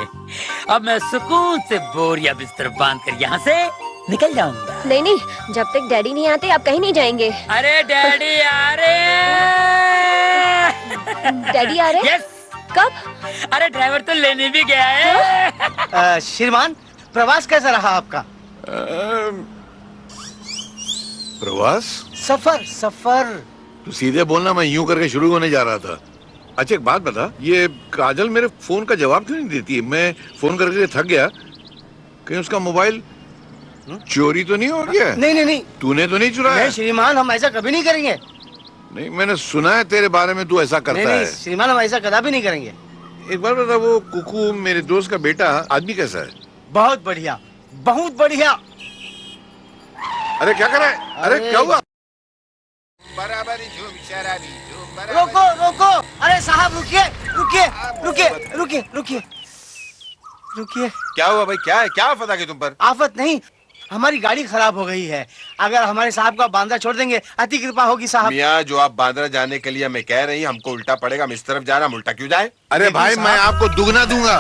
अब मैं सुकून से बोरिया बिस्तर बांध कर यहाँ से निकल जाऊंगा। नहीं, जब तक डैडी नहीं आते आप कहीं नहीं जाएंगे। अरे डैडी आ रहे। डैडी आ रहे? यस। कब? अरे ड्राइवर तो लेने भी गया है। श्रीमान प्रवास कैसा रहा आपका? प्रवास? सफर। तू सीधे बोलना, मैं यूं करके शुरू होने जा रहा था। अच्छा एक बात बता, ये काजल मेरे फोन का जवाब क्यों नहीं देती है? मैं फोन करके थक गया। कहीं उसका मोबाइल चोरी तो नहीं हो गया? नहीं। तूने तो नहीं चुराया? नहीं श्रीमान, हम ऐसा कभी नहीं करेंगे। नहीं, मैंने सुना है तेरे बारे में तू ऐसा करता है। श्रीमान, हम ऐसा कदापि नहीं करेंगे। एक बार बता, वो कुकू मेरे दोस्त का बेटा आदमी कैसा है? बहुत बढ़िया, बहुत बढ़िया। अरे क्या कर रहा है? अरे क्या हुआ? बराबर झूम शराबी झूम। रोको। अरे साहब रुकिए। क्या हुआ भाई? क्या है? क्या आफत आ गई तुम पर? आफत नहीं, हमारी गाड़ी खराब हो गई है। अगर हमारे साहब को आप बांद्रा छोड़ देंगे अति कृपा होगी साहब। मियाँ, जो आप बांद्रा जाने के लिए मैं कह रही, हमको उल्टा पड़ेगा। हम इस तरफ जा रहा, हम उल्टा क्यों जाए? अरे भाई मैं आपको दुगना दूंगा।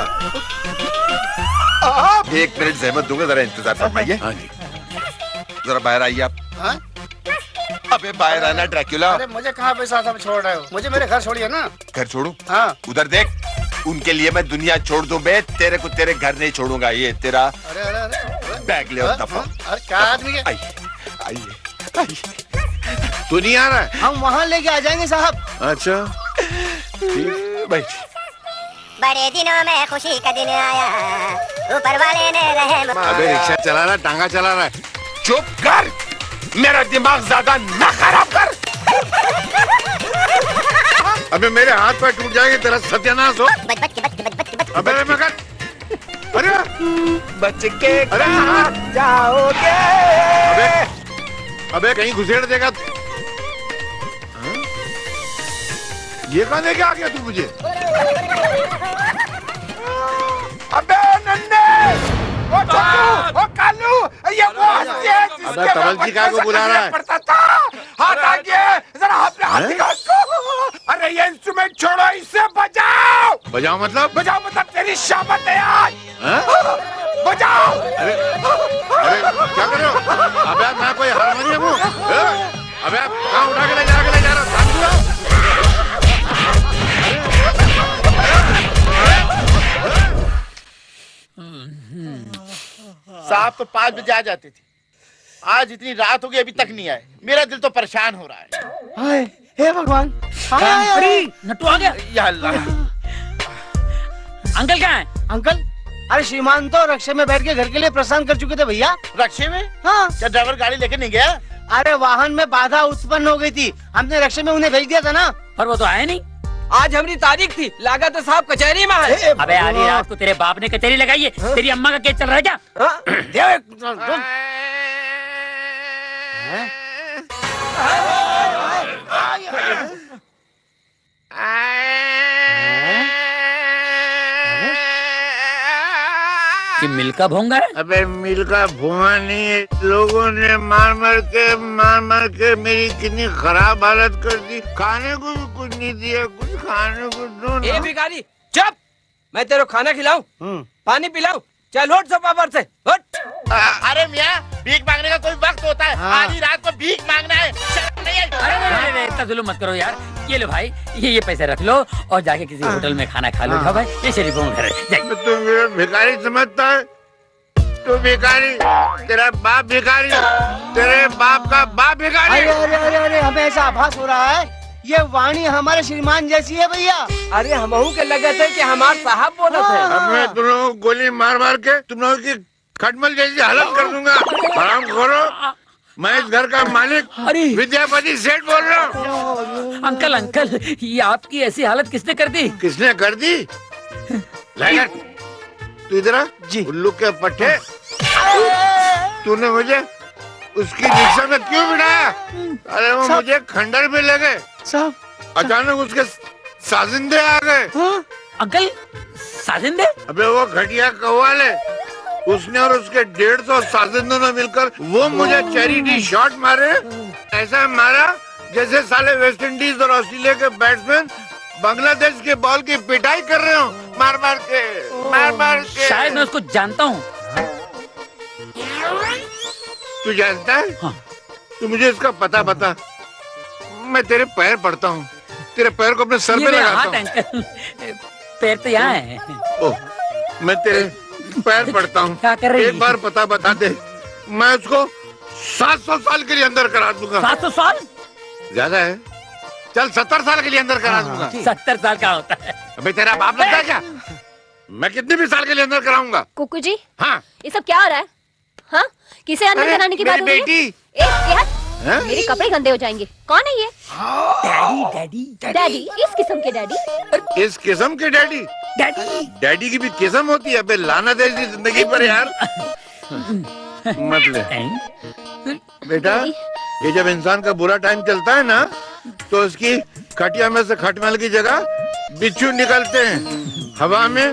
एक मिनट जहमत दूंगा, जरा इंतजार फरमाइए। हाँ जी। जरा बाहर आइए आप। हाँ? अबे बाहर आना ड्रैक्युला। अरे मुझे कहाँ पे साथ में छोड़ रहे हो? मुझे मेरे घर छोड़िए ना। घर छोड़ू? हाँ। उधर देख, उनके लिए मैं दुनिया छोड़ दूं बे, तेरे को तेरे घर नहीं छोड़ूंगा। ये तेरा बैग ले और दफा। क्या आदमी है? आइए। तू नहीं आ रहा है? हम वहाँ लेके आ जाएंगे साहब। अच्छा ठीक, बैठ। बड़े दिनों में खुशी का दिन आया, ऊपर वाले ने रहम। अबे रिक्शा चला रहा, टांगा चला रहा है। चुप कर, मेरा दिमाग ज्यादा ना खराब कर। अबे मेरे हाथ पैर टूट जाएंगे, तेरा सत्यानाश हो। अबे मगर, अरे बच के अरे जाओगे। अबे कहीं घुसेड़ देगा। ये कहाँ लेके आ गया तू मुझे? अबे नन्हे, ओ छोटू, ओ कालू, ये वो हस्ती है जिसके अबे तवलजी का को बुला रहा है? पड़ता था। हाथ आगे, जरा अपने हाथ दिखा इसको। अरे ये इंस्ट्रूमेंट छोड़ो, इसे बजाओ। बजाओ मतलब? बजाओ मतलब तेरी शामत है आज। बजाओ। अरे क्या कर रहे हो? अबे मैं कोई हारमोनियम हूँ? अबे कहाँ उठा के ले जा रहा हूँ? साहब तो 5 बजे आ जाते थे, आज इतनी रात हो गई अभी तक नहीं आए। मेरा दिल तो परेशान हो रहा है। हाय हे भगवान, अरे नट्टू आ गया। या अल्लाह। अंकल कहाँ है? अंकल, अरे श्रीमान तो रक्षे में बैठ के घर के लिए प्रस्थान कर चुके थे भैया। रक्षे में? हाँ। क्या ड्राइवर गाड़ी लेके नहीं गया? अरे वाहन में बाधा उत्पन्न हो गई थी, हमने रक्षे में उन्हें भेज दिया था ना। पर वो तो आए नहीं। आज हमारी तारीख थी, लागत तो साहब कचहरी में है। अबे आधी रात को तेरे बाप ने कचहरी लगाई है, तेरी अम्मा का केस चल रहा है क्या? कि मिल का भोंगा है? अबे मिल का भुआ नहीं है, लोगों ने मार मार के मेरी कितनी खराब हालत कर दी। खाने को भी कुछ नहीं दिया, कुछ खाने को दो ना। ए भिखारी चुप, मैं तेरे खाना खिलाऊं, पानी पिलाऊं, चल उठ सोफा पर से उठ। अरे मियाँ, भीख मांगने का कोई वक्त होता है। आधी रात को भीख मांगना है, शर्म नहीं आई? अरे इतना जुल्म मत करो यार। ये लो भाई, ये पैसे रख लो और जाके किसी होटल में खाना खा लो। जाओ भाई, ये शरीफों में घर है। जाइए। तू मेरा भिखारी समझता है? तू भिखारी, तेरा बाप भिखारी, तेरे बाप का बाप भिखारी। अरे अरे अरे अरे, हमें ऐसा आभास हो रहा है ये वाणी हमारे श्रीमान जैसी है भैया। अरे हमहू के लगे थे कि हमारे साहब बोलते थे। अब मैं तुम लोगों को गोली मार के तुम लोगों की खटमल जैसी हालत कर दूंगा। हराम खोरो, मैं इस घर का मालिक विद्यापति सेठ बोल रहा हूँ। अंकल अंकल, ये आपकी ऐसी हालत किसने कर दी? किसने कर दी? तू इधर आ जी। उल्लू के पट्टे, तूने मुझे उसकी रिक्शा में क्यों बिठाया? अरे वो मुझे खंडर में ले गए साहब, अचानक उसके साजिंदे आ गए। अंकल साजिंदे? अबे वो घटिया कव्वाल, उसने और उसके 150 साजिंदों ने मिलकर वो मुझे चैरिटी शॉट मारे। ऐसा मारा जैसे साले वेस्ट इंडीज और ऑस्ट्रेलिया के बैट्समैन बांग्लादेश के बॉल की पिटाई कर रहे हो, मार मार के। शायद मैं उसको जानता हूँ। तू जानता है? हाँ। तू मुझे इसका पता बता, मैं तेरे पैर पड़ता हूँ, तेरे पैर को अपने सर पे लगाता हूँ। पैर तो यहाँ है। ओह, मैं तेरे पैर पड़ता हूँ। क्या कर रही? एक बार पता बता दे, मैं उसको 700 साल के लिए अंदर करा दूंगा। 700 साल? ज्यादा है, चल 70 साल के लिए अंदर करा दूंगा। 70 साल का होता है? अबे तेरा बाप लगता है क्या? मैं कितने भी साल के लिए अंदर कराऊंगा। कुकू जी, हाँ ये सब क्या हो रहा है? हाँ, किसे अंदर कराने की बात हो रही है? बेटी। मेरे कपड़े गंदे हो जाएंगे। कौन है ये? डैडी। डैडी? इस किस्म के डैडी? इस किस्म के डैडी? डैडी की भी किस्म होती है। अबे लानत है इसी जिंदगी पर यार। मत ले बेटा, ये जब इंसान का बुरा टाइम चलता है ना, तो उसकी खटिया में से खटमल की जगह बिच्छू निकलते हैं, हवा में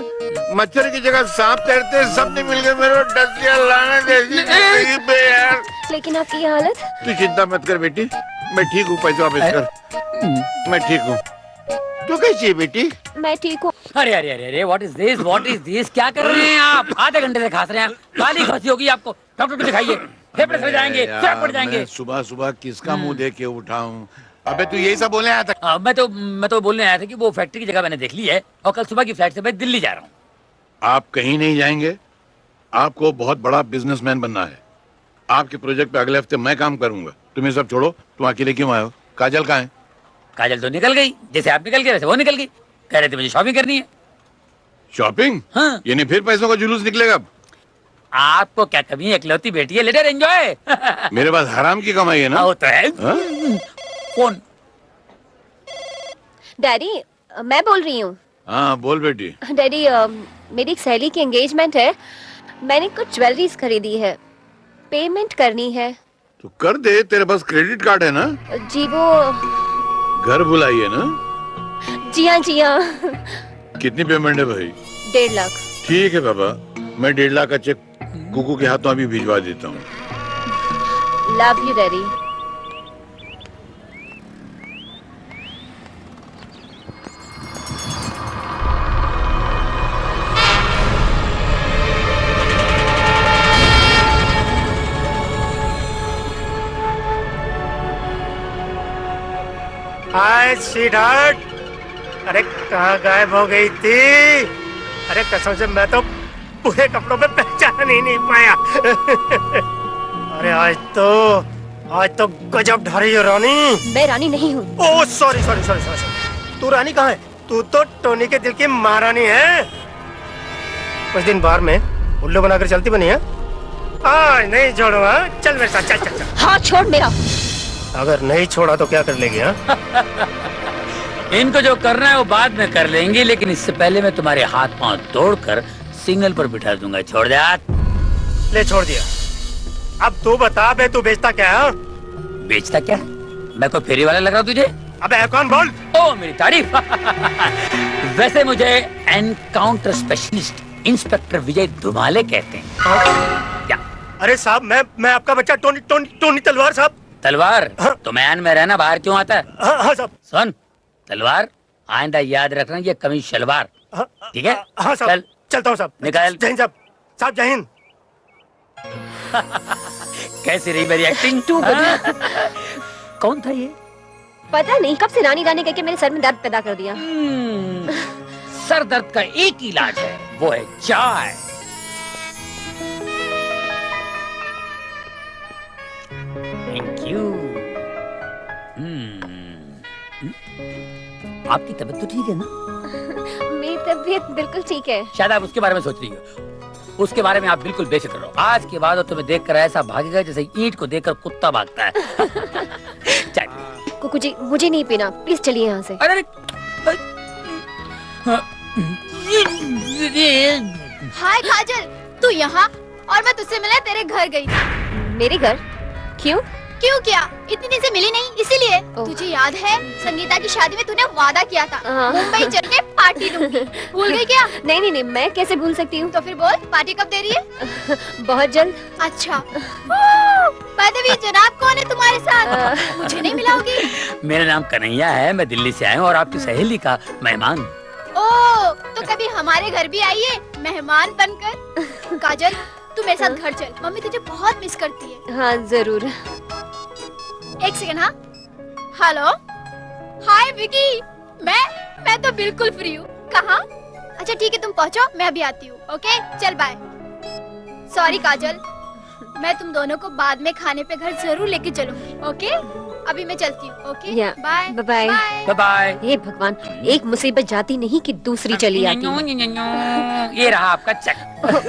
मच्छर की जगह सांप तैरते हैं। सबने मिलकर मेरे को डस लिया, लानत है इसी जिंदगी पे यार। लेकिन आपकी ये हालत? तू चिंता मत कर बेटी, मैं ठीक हूँ। पैसे वापस कर, मैं ठीक हूँ। तू कैसी है बेटी? मैं ठीक हूँ। अरे अरे अरे अरे, व्हाट इज दिस? क्या कर रहे हैं आप? आधे घंटे से खास रहे हैं, गाली खांसी होगी आपको। डॉक्टर को दिखाइए, फेफड़े सड़ जाएंगे, चौक पड़ जाएंगे। सुबह सुबह किसका मुंह देख के उठाऊं? अबे तू यही सब बोलने आया था? मैं तो बोलने आया था कि वो फैक्ट्री की जगह मैंने देख ली है और कल सुबह की फ्लाइट से मैं दिल्ली जा रहा हूँ। आप कहीं नहीं जाएंगे, आपको बहुत बड़ा बिजनेसमैन बनना है। आपके प्रोजेक्ट पे अगले हफ्ते मैं काम करूंगा। तुम ये सब छोड़ो, तुम अकेले क्यों आए हो? काजल कहाँ है? काजल तो निकल गई, जैसे आप निकल गए वैसे वो निकल गई। कह रहे थे मुझे शॉपिंग करनी है। शॉपिंग? हाँ। यानी फिर पैसों का जुलूस निकलेगा अब? आपको क्या कमी है? इकलौती बेटी है, लेटर एंजॉय। मेरे पास हराम की कमाई है ना। वो तो है। कौन? डैडी, मैं बोल रही हूँ। हाँ बोल बेटी। डैडी, मेरी एक सहेली की एंगेजमेंट है, मैंने कुछ ज्वेलरीज खरीदी है, पेमेंट करनी है। तो कर दे, तेरे पास क्रेडिट कार्ड है ना? जी वो घर बुलाई है ना? जी हाँ जी हाँ। कितनी पेमेंट है भाई? 1.5 लाख। ठीक है बाबा, मैं 1.5 लाख का चेक कुकू के हाथों अभी भिजवा देता हूँ। Love you daddy. Hi sweetheart, अरे कहाँ गायब हो गई थी? अरे कसम से मैं तो पूरे कपड़ों पे पहचान ही नहीं पाया। अरे आज तो गजब ढा रही हो रानी। मैं रानी नहीं हूँ। Oh sorry sorry sorry sorry, तू रानी कहाँ है? तू तो टोनी के दिल की महारानी है। कुछ दिन बाहर में उल्लू बनाकर चलती बनी है। आज नहीं छोड़ूंगा, चल मेरे साथ, चल चल चल। हाँ छोड़ मेरा। अगर नहीं छोड़ा तो क्या कर लेगी? हाँ इनको जो करना है वो बाद में कर लेंगे, लेकिन इससे पहले मैं तुम्हारे हाथ पांव तोड़कर सिग्नल पर बिठा दूंगा। छोड़ दे हाथ। ले छोड़ दिया। अब तू बता बे, तू बेचता क्या है? बेचता क्या? मैं कोई फेरी वाला लग रहा हूँ तुझे? अबे कौन बोल? ओ मेरी तारीफ। वैसे मुझे एनकाउंटर स्पेशलिस्ट इंस्पेक्टर विजय दुमाले कहते हैं। क्या? अरे साहब, मैं आपका बच्चा टोनी टोनी टोनी तलवार साहब। तलवार? तो मैन में रहना, बाहर क्यों आता है? हाँ साहब। सुन तलवार, आइंदा याद रखना ये कमीज शलवार, ठीक है? हाँ साहब। चल चलता हूँ साहब। निकाल। जय हिंद साहब। साहब जय हिंद। कैसी रही मेरी एक्टिंग? तू कौन था ये? पता नहीं कब से रानी रानी करके मेरे सर में दर्द पैदा कर दिया। सर दर्द का एक ही इलाज है, वो है चाय। Thank you. आपकी तबीयत तो ठीक है ना? मेरी तबीयत बिल्कुल ठीक है। शायद आप उसके बारे में सोच रही हो। उसके बारे में आप बिल्कुल बेफिक्र रहो। आज के बाद वो तुम्हें देखकर ऐसा भागेगा जैसे ईंट को देखकर कुत्ता भागता है। कुकू जी मुझे नहीं पीना, प्लीज चलिए यहाँ से। अरे हाय काजल, तू यहाँ और मैं तुझसे मिलने तेरे घर गई थी। मेरे घर? क्यों? क्यों क्या? इतनी दिन से मिली नहीं इसीलिए। तुझे याद है संगीता की शादी में तूने वादा किया था मुंबई चल के पार्टी दूंगी, भूल गई क्या? नहीं नहीं, मैं कैसे भूल सकती हूँ। तो फिर बोल, पार्टी कब दे रही है? बहुत जल्द। अच्छा। बाय द वे, जनाब कौन है तुम्हारे साथ? मुझे नहीं मिलाओगी? मेरा नाम कन्हैया है, मैं दिल्ली से आया हूँ और आपकी सहेली का मेहमान। ओ, तो कभी हमारे घर भी आइए मेहमान बनकर। काजल तू मेरे साथ घर चल, मम्मी तुझे बहुत मिस करती है। हाँ जरूर। एक सेकंड। हाँ हेलो, हाय विकी। मैं तो बिल्कुल फ्री हूँ। कहाँ? अच्छा ठीक है, तुम पहुँचो, मैं अभी आती हूँ। ओके चल बाय। सॉरी काजल, मैं तुम दोनों को बाद में खाने पे घर जरूर लेके चलूंगी। ओके अभी मैं चलती हूँ। Okay bye bye bye bye. हे भगवान, एक मुसीबत जाती नहीं कि दूसरी चली आती। ये रहा आपका चेक।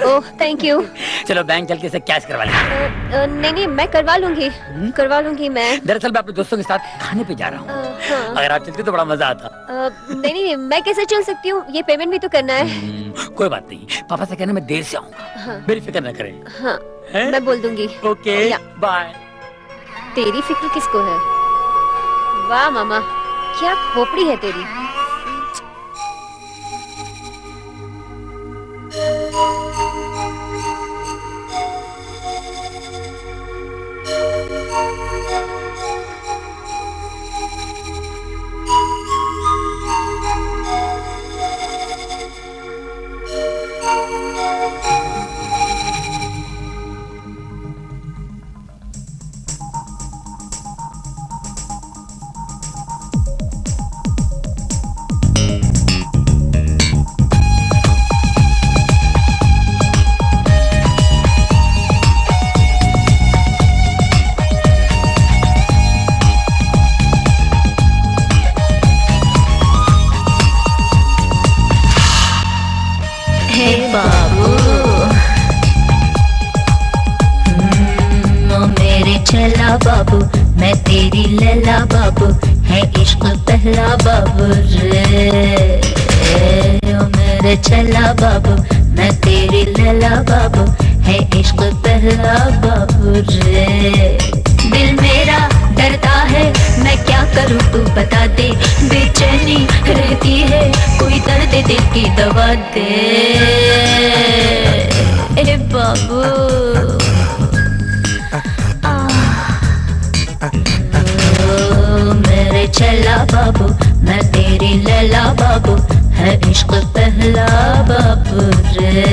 Oh thank you. चलो बैंक चल के इसे कैश करवा लेंगे। नहीं मैं करवा लूंगी मैं। दरअसल मैं अपने दोस्तों के साथ खाने पे जा रहा हूँ। अगर आप चलते तो बड़ा मजा आता। नहीं मैं कैसे चल सकती हूँ, ये पेमेंट भी तो करना है। कोई बात नहीं, पापा से कहना मैं देर से आऊंगा। मेरी फिक्र न करें। हाँ मैं बोल दूंगी। Okay bye. तेरी फिक्र किसको है? वाह मामा, क्या खोपड़ी है तेरी। चला बाबू मैं तेरी लैला बाबू, है इश्क पहला बाबू रे। ओ मेरे चला बाबू मैं तेरी लैला बाबू, है इश्क पहला बाबू रे। दिल मेरा डरता है मैं क्या करूँ तू बता दे, बेचैनी करती है, कोई दर्द दिल की दवा दे। ए बाबू ओ मेरे चला बाबू, मैं तेरी लैला बाबू, है इश्क पहला बाबू रे।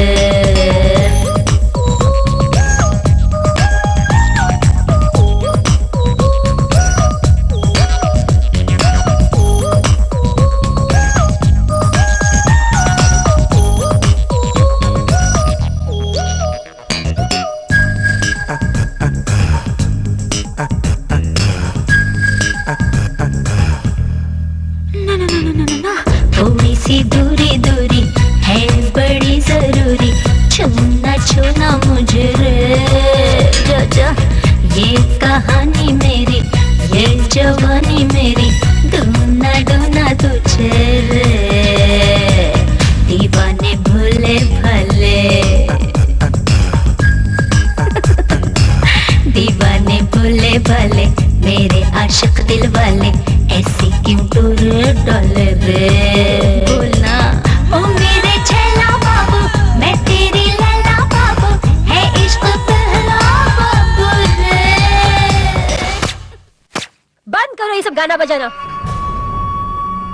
थोड़ी सी दूरी दूरी है बड़ी जरूरी, छूना छूना मुझे रे जा जा। ये कहानी मेरी, ये जवानी मेरी, दूना दूना तुझे रे। दीवाने भूले भले दीवाने भूले भले, मेरे आशिक दिल वाले, ऐसी क्यों टूर डोले रे। बोलना ओ मेरे छैला बाबू, मैं तेरी लैला बाबू, है इश्क पहला बाबू रे। बंद करो ये सब गाना बजाना।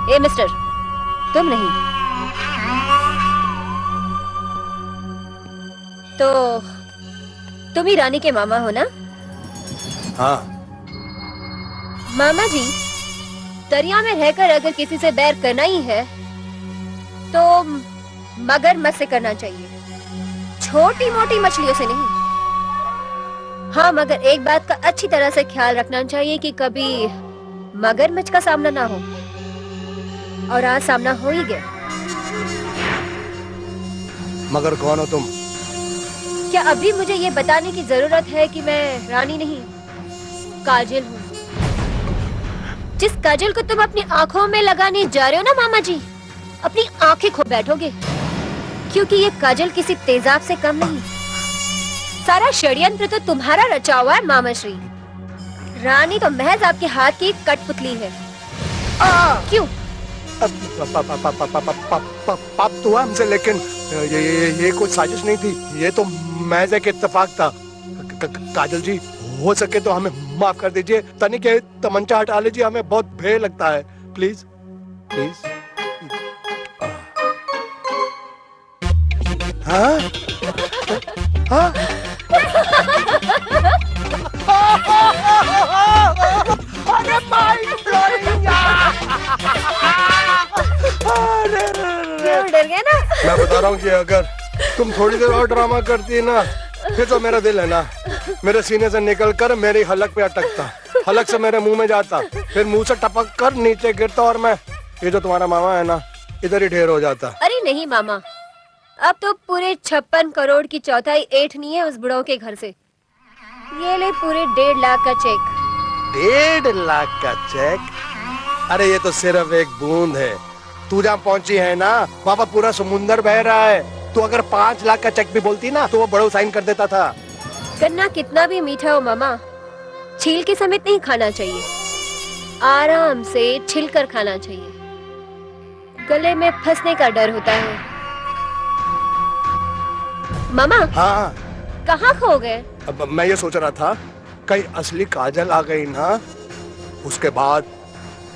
ए मिस्टर, तुम नहीं तो तुम ही रानी के मामा हो ना? हाँ। मामा जी, दरिया में रहकर अगर किसी से बैर करना ही है तो मगरमच्छ से करना चाहिए, छोटी मोटी मछलियों से नहीं। हाँ, मगर एक बात का अच्छी तरह से ख्याल रखना चाहिए कि कभी मगरमच्छ का सामना ना हो, और आज सामना हो ही गया। मगर कौन हो तुम? क्या अभी मुझे ये बताने की जरूरत है कि मैं रानी नहीं, काजल हूँ। जिस काजल को तुम अपनी आंखों में लगाने जा रहे हो ना मामा जी, अपनी आंखें खो बैठोगे, क्योंकि ये काजल किसी तेजाब से कम नहीं। सारा षड्यंत्र तो तुम्हारा रचा हुआ है मामा श्री। रानी तो महज आपके हाथ की कठपुतली है। क्यों? पाप तो हुआ हमसे, लेकिन ये कोई साजिश नहीं थी, ये तो महज एक इत्तेफाक था। काजल जी, हो सके तो हमें माफ कर दीजिए, तनिक ये तमंचा हटा लीजिए, हमें बहुत भय लगता है। Please please. हाँ हाँ अरे माइंड ब्लोइंग यार। डर गया ना? मैं बता रहा हूँ कि अगर तुम थोड़ी देर और ड्रामा करती ना, फिर तो मेरा दिल है ना, मेरे सीने से निकलकर मेरी हलक पे अटकता, हलक से मेरे मुंह में जाता, फिर मुंह से टपक कर नीचे गिरता, और मैं, ये जो तुम्हारा मामा है ना, इधर ही ढेर हो जाता। अरे नहीं मामा, अब तो पूरे 56 करोड़ की चौथाई ऐंठनी है उस बुढ़ो के घर से। ये ले पूरे 1.5 लाख का चेक। 1.5 लाख का चेक? अरे ये तो सिर्फ एक बूंद है, तू जहाँ पहुंची है ना, वहाँ पर पूरा समुंदर बह रहा है। तो अगर 5 लाख का चेक भी बोलती ना, तो वो बड़ो साइन कर देता था। गन्ना कितना भी मीठा हो मामा, छील के समेत नहीं खाना चाहिए, आराम से छिलकर खाना चाहिए, गले में फंसने का डर होता है। मामा। हाँ। कहाँ खो गए? अब मैं ये सोच रहा था, कहीं असली काजल आ गई ना, उसके बाद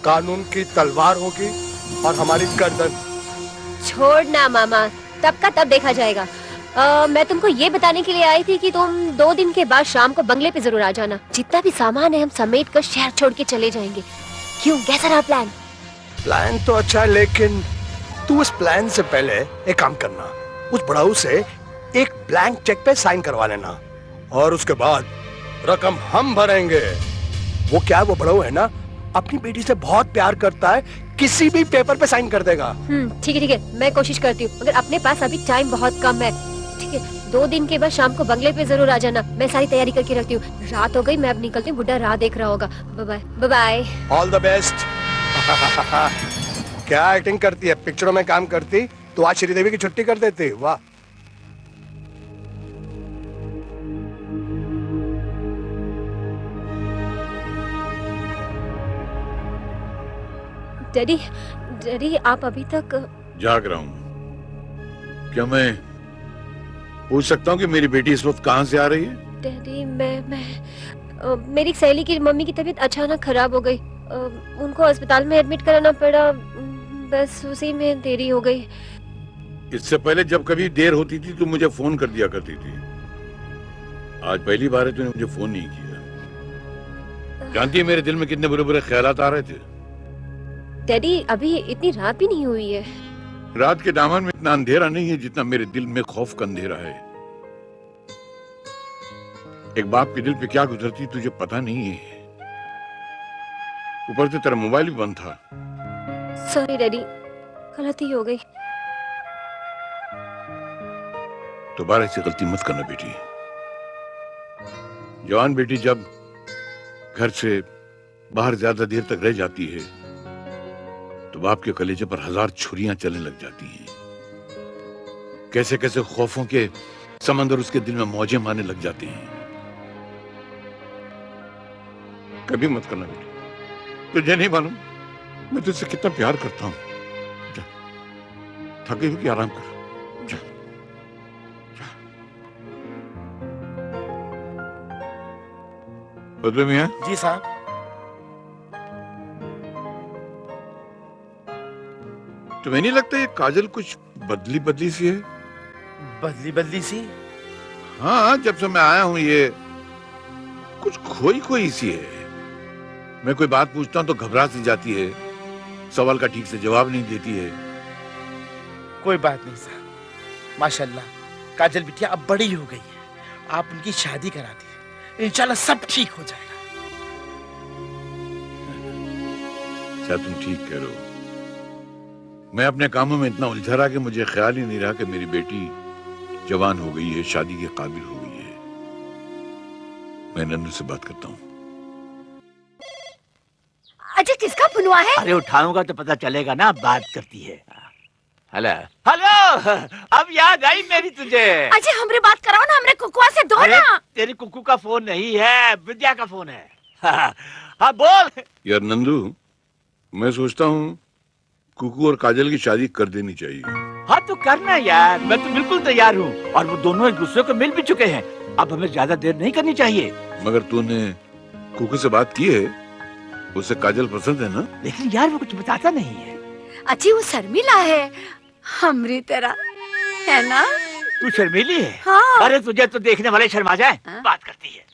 कानून की तलवार होगी और हमारी गर्दन। छोड़ना मामा, तब का तब देखा जाएगा। मैं तुमको ये बताने के लिए आई थी कि तुम 2 दिन के बाद शाम को बंगले पे जरूर आ जाना। जितना भी सामान है हम समेट कर शहर छोड़ के चले जाएंगे। क्यों, कैसा रहा प्लान? प्लान तो अच्छा है, लेकिन तू उस प्लान से पहले एक काम करना, उस बुढ़ाऊ से एक ब्लैंक चेक पे साइन करवा लेना, और उसके बाद रकम हम भरेंगे। वो क्या, वो बुढ़ाऊ है ना, अपनी बेटी से बहुत प्यार करता है, किसी भी पेपर पे साइन कर देगा। ठीक है, मैं कोशिश करती हूँ, मगर अपने पास अभी टाइम बहुत कम है। ठीक है, 2 दिन के बाद शाम को बंगले पे जरूर आ जाना, मैं सारी तैयारी करके रखती हूँ। रात हो गई, मैं अब निकलती हूँ, बुड्ढा राह देख रहा होगा। Bye bye bye. All the best. क्या एक्टिंग करती है, पिक्चरों में काम करती तो आज श्रीदेवी की छुट्टी कर देती। वाह। डैडी, डैडी आप अभी तक जाग रहा हूँ। क्या मैं पूछ सकता हूँ कि मेरी बेटी इस वक्त कहाँ से आ रही है? डैडी मेरी सहेली की मम्मी की तबीयत अचानक खराब हो गई। उनको अस्पताल में एडमिट कराना पड़ा, बस उसी में देरी हो गई। इससे पहले जब कभी देर होती थी तो मुझे फोन कर दिया करती थी। आज पहली बार है तूने मुझे फोन नहीं किया। जानती है मेरे दिल में कितने बुरे बुरे ख्यालात आ रहे थे। डैडी अभी इतनी रात भी नहीं हुई है। रात के दामन में इतना अंधेरा नहीं है जितना मेरे दिल में खौफ का अंधेरा है। एक बाप के दिल पे क्या गुजरती तुझे पता नहीं है। ऊपर से तेरा मोबाइल भी बंद था। सॉरी डैडी, गलती हो गई। दोबारा ऐसी गलती मत करना बेटी। जवान बेटी जब घर से बाहर ज्यादा देर तक रह जाती है तो बाप के कलेजे पर 1000 छुरियां चलने लग जाती हैं। कैसे कैसे खौफों के समंदर उसके दिल में मौजें मारने लग जाते हैं। कभी मत करना बेटी, तुझे नहीं मालूम मैं तुझसे कितना प्यार करता हूं। जा, थकी हुई आराम कर। जा। बदले मियां। जी साहब। तुम्हें नहीं लगता ये काजल कुछ बदली बदली सी है? बदली बदली सी? हाँ, जब से मैं आया हूं ये कुछ खोई खोई सी है। मैं कोई बात पूछता हूं तो घबरा सी जाती है, सवाल का ठीक से जवाब नहीं देती है। कोई बात नहीं साहब, माशाल्लाह काजल बिटिया अब बड़ी हो गई है। आप उनकी शादी करा दी, इंशाल्लाह सब ठीक हो जाएगा। क्या तुम ठीक कह रहे हो? मैं अपने कामों में इतना उलझा रहा कि मुझे ख्याल ही नहीं रहा कि मेरी बेटी जवान हो गई है, शादी के काबिल हो गई है। मैं नन्नू से बात करता हूँ। अजय किसका फोन हुआ है? अरे उठाऊंगा तो पता चलेगा ना, बात करती है। हेलो हेलो, अब याद आई मेरी तुझे। अजय हमरे बात कराओ ना, हमरे कुकुआ से दो ना। तेरी कुकू का फोन नहीं है, विद्या का फोन है। हाँ बोल। यार नंदू, मैं सोचता हूँ कुकू और काजल की शादी कर देनी चाहिए। हाँ तो करना यार, मैं तो बिल्कुल तैयार हूँ। और वो दोनों एक दूसरे को मिल भी चुके हैं, अब हमें ज्यादा देर नहीं करनी चाहिए। मगर तूने कुकू से बात की है? उसे काजल पसंद है ना? लेकिन यार वो कुछ बताता नहीं है। अच्छी वो शर्मिला है, हमरी तरह है ना? तू शर्मीली है? हाँ। अरे तुझे तो देखने वाले शर्मा जाए। बात करती है।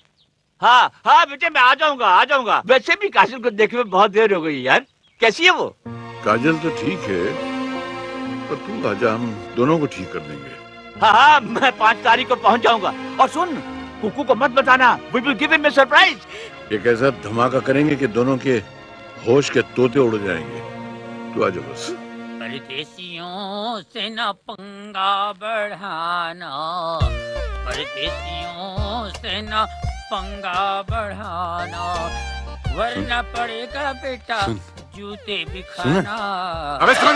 हाँ हाँ बेटे, मैं आ जाऊंगा। वैसे भी काजल को देखने में बहुत देर हो गई यार। कैसी है वो? काजल तो ठीक है, पर तू आजा, हम दोनों को ठीक कर देंगे। हाँ, मैं 5 तारीख को पहुंच जाऊंगा। और सुन, कुकू को मत बताना, we will give him a surprise। एक ऐसा धमाका करेंगे कि दोनों के होश के तोते उड़ जाएंगे। तू आजा बस। परदेसियों से न पंगा बढ़ाना, परदेसियों से न पंगा बढ़ाना, वरना पड़ेगा बेटा जूते भी खाना। अबे सुन,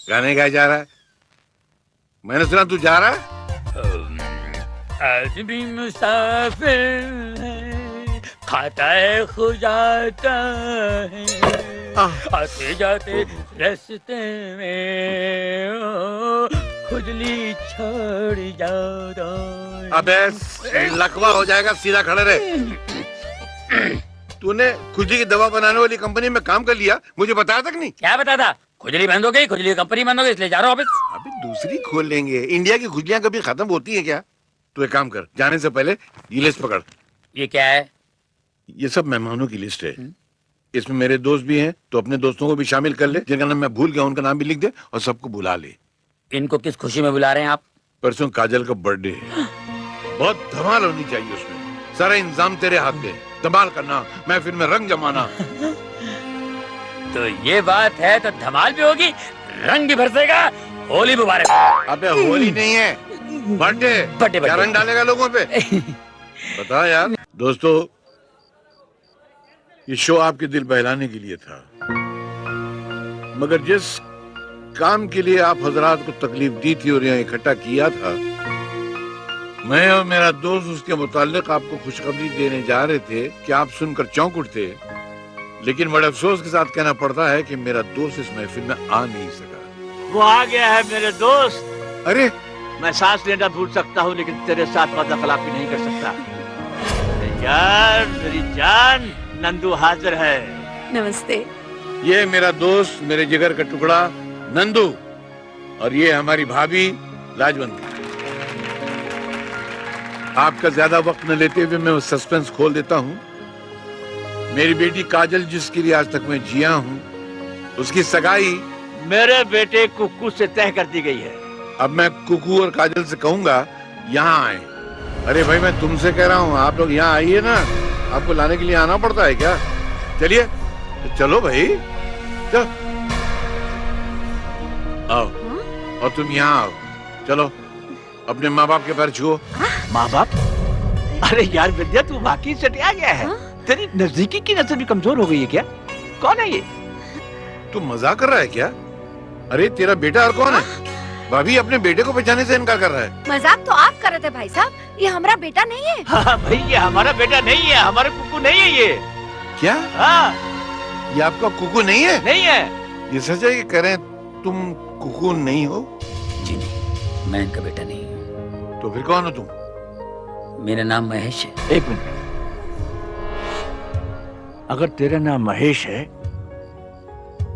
गाने गाया जा रहा है। मैंने सुना तू जा रहा है। आज भी मुसाफिर है, खाता है खुजाता है, आते जाते रास्ते में खुजली छोड़ जाता। अबे लकवा हो जाएगा, सीधा खड़े रहे। तूने खुजली की दवा बनाने वाली कंपनी में काम कर लिया, मुझे बताया तक नहीं। क्या बताता? खुजली बंद हो गई, खुजली की कंपनी बंद हो गई, इसलिए जा रहा हूँ ऑफिस। अबे दूसरी खोल लेंगे। इंडिया की खुजलियां कभी खत्म होती है क्या? तू एक काम कर, जाने से पहले ये लिस्ट पकड़। ये क्या है? ये सब मेहमानों की लिस्ट है। इसमें मेरे दोस्त भी हैं, तो अपने दोस्तों को भी शामिल कर ले। जिनका नाम मैं भूल गया उनका नाम भी लिख दे और सबको बुला ले। इनको किस खुशी में बुला रहे हैं आप? परसों काजल का बर्थडे है, बहुत धमाल होनी चाहिए उसमें। सारा इंतजाम तेरे हाथ में, धमाल करना, महफिल में रंग जमाना। तो ये बात है तो धमाल भी होगी, रंग भी बरसेगा। होली मुबारक। अबे होली नहीं है, बर्थडे। क्या रंग डालेगा लोगों पे? बता यार। दोस्तों, ये शो आपके दिल बहलाने के लिए था, मगर जिस काम के लिए आप हजरात को तकलीफ दी थी और यहाँ इकट्ठा किया था, मैं और मेरा दोस्त उसके मुताल्लिक आपको खुशखबरी देने जा रहे थे कि आप सुनकर चौंक उठते। लेकिन बड़े अफसोस के साथ कहना पड़ता है कि मेरा दोस्त इस महफिल में आ नहीं सका। वो आ गया है मेरे दोस्त। अरे मैं सांस लेना भूल सकता हूँ लेकिन तेरे साथ वादा खिलाफी नहीं कर सकता। यार मेरी जान, नंदू हाजिर है। नमस्ते। ये मेरा दोस्त, मेरे जिगर का टुकड़ा नंदू, और ये हमारी भाभी लाजवंती। आपका ज्यादा वक्त न लेते हुए मैं वो सस्पेंस खोल देता हूँ। मेरी बेटी काजल, जिसके लिए आज तक मैं जिया हूँ, उसकी सगाई मेरे बेटे कुक्कू से तय कर दी गई है। अब मैं कुकू और काजल से कहूंगा यहाँ आए। अरे भाई मैं तुमसे कह रहा हूँ, आप लोग यहाँ आइए ना। आपको लाने के लिए आना पड़ता है क्या? चलिए तो चलो भाई, चलो आओ। और तुम यहाँ आओ, चलो अपने माँ बाप के पैर छुओ। माँ बाप? अरे यार विद्या, तू वाकई सटिया गया है। तेरी नजदीकी की नजर भी कमजोर हो गई है क्या? कौन है ये? तू मजाक कर रहा है क्या? अरे तेरा बेटा और कौन है? भाभी अपने बेटे को पहचानने से इनकार कर रहा है। मजाक तो आप कर रहे थे भाई साहब, ये हमारा बेटा नहीं है। हाँ भाई, ये हमारा बेटा नहीं है, हमारा कुक्कू नहीं है ये। क्या? हाँ। ये आपका कुकू नहीं है? नहीं है। ये सच है कि कह रहे हैं तुम कुकू नहीं हो? जी नहीं, मैं इनका बेटा नहीं हूँ। तो फिर कौन हो तुम? मेरा नाम महेश है। एक मिनट, अगर तेरा नाम महेश है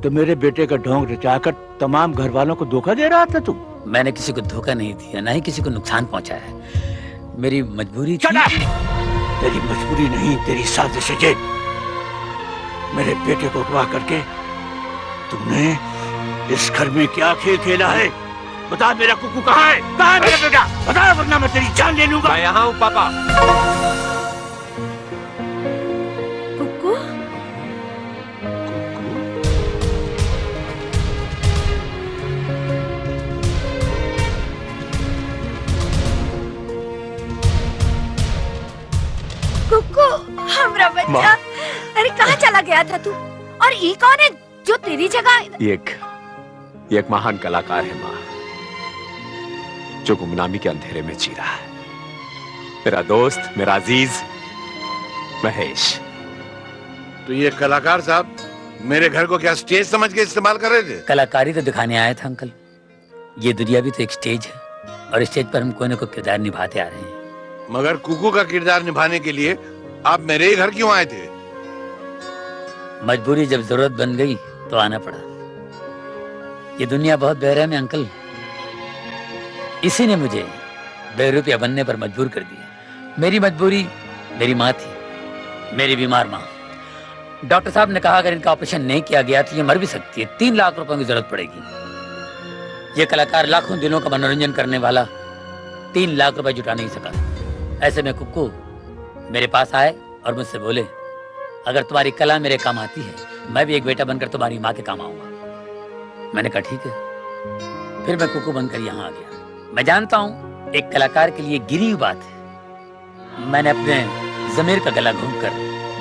तो मेरे बेटे का ढोंग रचाकर तमाम घर वालों को धोखा दे रहा था तू? मैंने किसी को धोखा नहीं दिया, ना ही किसी को नुकसान पहुंचाया है। मेरी मजबूरी थी। तेरी मजबूरी नहीं, तेरी साजिश है। मेरे बेटे को अगवा करके तुमने इस घर में क्या खेल खेला है? बता, मेरा कुक्कू कहाँ है? कहाँ है मेरा बेटा? बता, वरना मैं तेरी जान ले लूंगा। मैं यहाँ हूँ पापा। कुक्कू? कुक्कू, हमरा बच्चा। अरे कहाँ चला गया था तू? और ये कौन है जो तेरी जगह? ये एक महान कलाकार है माँ, जो गुमनामी के अंधेरे में जी रहा है। मेरा दोस्त, मेरा अजीज महेश। तो ये कलाकार साहब मेरे घर को क्या स्टेज समझ के इस्तेमाल कर रहे थे? कलाकारी तो दिखाने आया था अंकल। ये दुनिया भी तो एक स्टेज है और स्टेज पर हम कोई न कोई किरदार निभाते आ रहे हैं। मगर कुकू का किरदार निभाने के लिए आप मेरे ही घर क्यों आए थे? मजबूरी जब जरूरत बन गई तो आना पड़ा। ये दुनिया बहुत बेरहम है अंकल, इसी ने मुझे बेरुपया बनने पर मजबूर कर दिया। मेरी मजबूरी मेरी माँ थी, मेरी बीमार माँ। डॉक्टर साहब ने कहा अगर इनका ऑपरेशन नहीं किया गया तो ये मर भी सकती है, 3 लाख रुपए की जरूरत पड़ेगी। ये कलाकार लाखों दिलों का मनोरंजन करने वाला 3 लाख रुपए जुटा नहीं सका। ऐसे में कुक्कू मेरे पास आए और मुझसे बोले, अगर तुम्हारी कला मेरे काम आती है, मैं भी एक बेटा बनकर तुम्हारी माँ के काम आऊंगा। मैंने कहा ठीक है। फिर मैं कुक्कू बनकर यहाँ आ गया। मैं जानता हूँ एक कलाकार के लिए गिरी हुई बात है। मैंने अपने जमीर का गला घूमकर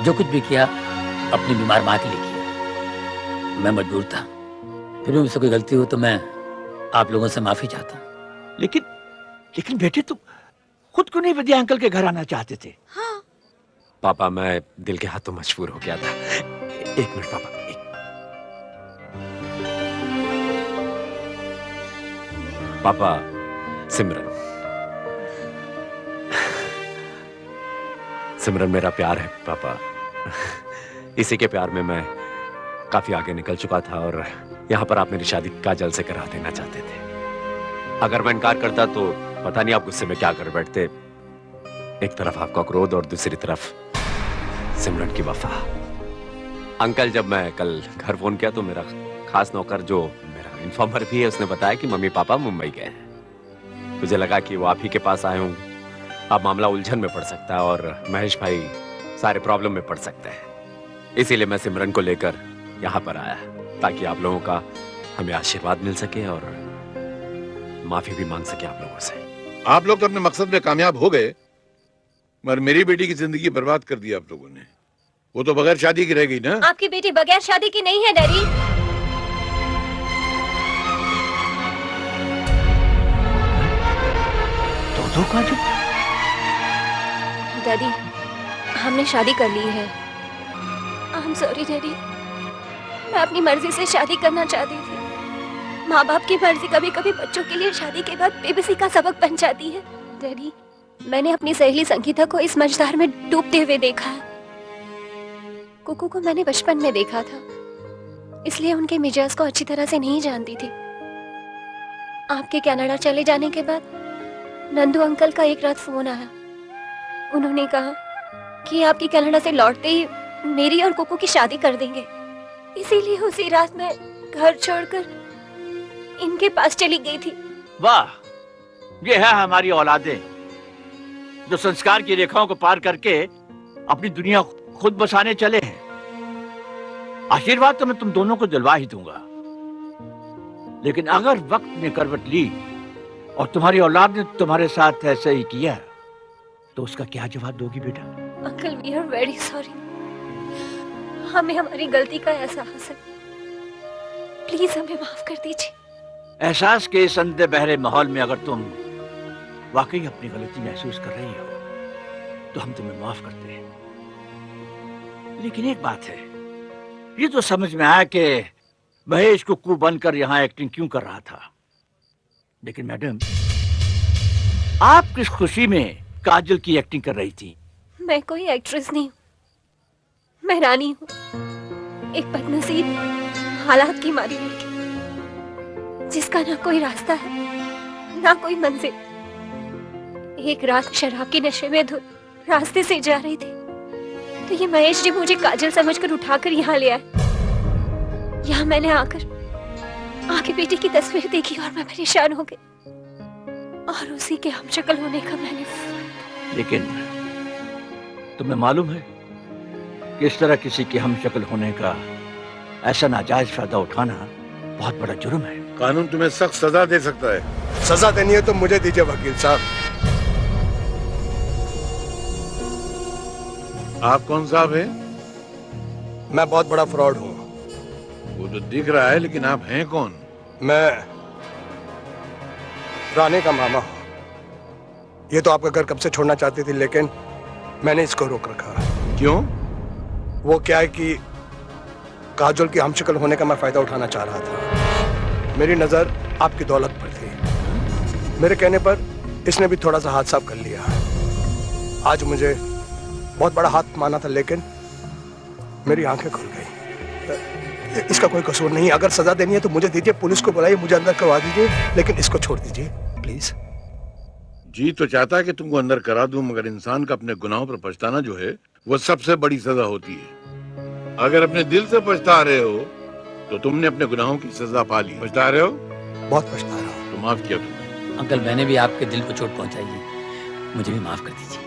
जो कुछ भी किया अपनी बीमार माँ के लिए किया। मैं मजबूर था, फिर भी मुझसे कोई गलती हो तो मैं आप लोगों से माफी चाहता हूँ। लेकिन बेटे, तुम खुद को नहीं विद्या अंकल के घर आना चाहते थे? हाँ। पापा, मैं दिल के हाथों मजबूर हो गया था। एक मिनट पापा। पापा, सिमरन मेरा प्यार है पापा। इसी के प्यार में मैं काफी आगे निकल चुका था और यहाँ पर आप मेरी शादी काजल से करा देना चाहते थे। अगर मैं इनकार करता तो पता नहीं आप गुस्से में क्या कर बैठते। एक तरफ आपका क्रोध और दूसरी तरफ सिमरन की वफा। अंकल, जब मैं कल घर फोन किया तो मेरा खास नौकर जो मेरा इन्फॉर्मर भी है, उसने बताया कि मम्मी पापा मुंबई गए हैं। मुझे लगा कि वो आप ही के पास आए हूँ। अब मामला उलझन में पड़ सकता है और महेश भाई सारे प्रॉब्लम में पड़ सकते हैं। इसीलिए मैं सिमरन को लेकर यहाँ पर आया ताकि आप लोगों का हमें आशीर्वाद मिल सके और माफी भी मांग सके आप लोगों से। आप लोग तो अपने मकसद में कामयाब हो गए, मगर मेरी बेटी की जिंदगी बर्बाद कर दी आप लोगों ने। वो तो बगैर शादी की रह गई ना। आपकी बेटी बगैर शादी की नहीं है डैडी। तो काजल, डैडी, हमने शादी कर ली है। I'm sorry, daddy. मैं अपनी मर्जी से शादी करना चाहती थी। माँ बाप की मर्जी कभी कभी बच्चों के लिए शादी के बाद बेबसी का सबक बन जाती है। डैडी, मैंने अपनी सहेली संगीता को इस मझधार में डूबते हुए देखा है। कुकू को मैंने बचपन में देखा था, इसलिए उनके मिजाज को अच्छी तरह से नहीं जानती थी। आपके कनाडा चले जाने के बाद नंदू अंकल का एक रात फोन आया। उन्होंने कहा कि आपकी कनाडा से लौटते ही मेरी और कुकू की शादी कर देंगे। इसीलिए उसी रात मैं घर छोड़कर इनके पास चली गई थी। वाह, ये है हमारी औलादें जो संस्कार की रेखाओं को पार करके अपनी दुनिया खुद बसाने चले हैं। आशीर्वाद तो मैं तुम दोनों को दिलवा ही दूंगा, लेकिन अगर वक्त ने करवट ली और तुम्हारी औलाद ने तुम्हारे साथ ऐसा ही किया तो उसका क्या जवाब दोगी बेटा? Uncle, we are very sorry. हमें हमारी गलती का एहसास है। प्लीज हमें माफ कर दीजिए। एहसास के इस अंधे बहरे माहौल में अगर तुम वाकई अपनी गलती महसूस कर रही हो तो हम तुम्हें माफ करते हैं। लेकिन एक बात है, ये तो समझ में आया कि महेश कुक्कू बनकर यहाँ एक्टिंग क्यों कर रहा था, लेकिन मैडम आप किस खुशी में काजल की एक्टिंग कर रही थी? मैं कोई एक्ट्रेस नहीं हूँ, मैं रानी हूँ, एक बदनसीब हालात की मारी लड़की जिसका ना कोई रास्ता है ना कोई मंजिल। एक रात शराब के नशे में धुत रास्ते से जा रही थी तो ये महेश जी मुझे काजल समझकर उठाकर यहाँ ले आए। यहाँ मैंने आके बेटी की तस्वीर देखी और मैं परेशान हो गई और उसी के हमशक्ल होने का मैंने। लेकिन तुम्हें मालूम है कि इस तरह किसी के हमशक्ल होने का ऐसा नाजायज फायदा उठाना बहुत बड़ा जुर्म है। कानून तुम्हें सख्त सजा दे सकता है। सजा देनी है तो मुझे दीजिए वकील साहब। आप कौन साहब हैं? मैं बहुत बड़ा फ्रॉड हूँ। वो तो दिख रहा है, लेकिन आप हैं कौन? मैं रानी का मामा हूँ। ये तो आपका घर कब से छोड़ना चाहती थी, लेकिन मैंने इसको रोक रखा। क्यों? वो क्या है कि काजल की हमशक्ल होने का मैं फायदा उठाना चाह रहा था। मेरी नजर आपकी दौलत पर थी। मेरे कहने पर इसने भी थोड़ा सा हाथ साफ कर लिया। आज मुझे बहुत बड़ा हाथ माना था, लेकिन मेरी आंखें खुल गई। इसका कोई कसूर नहीं। अगर सजा देनी है तो मुझे दीजिए, पुलिस को बुलाइए, मुझे अंदर करवा दीजिए, लेकिन इसको छोड़ दीजिए प्लीज। जी तो चाहता है कि तुमको अंदर करा दूं, मगर इंसान का अपने गुनाहों पर पछताना जो है वो सबसे बड़ी सजा होती है। अगर अपने दिल से पछता रहे हो तो तुमने अपने गुनाहों की सजा पा ली। पछता रहे हो? बहुत पछता रहा हूं। तो माफ किया तुमने। अंकल, मैंने भी आपके दिल को चोट पहुंचाई है, मुझे भी माफ कर दीजिए।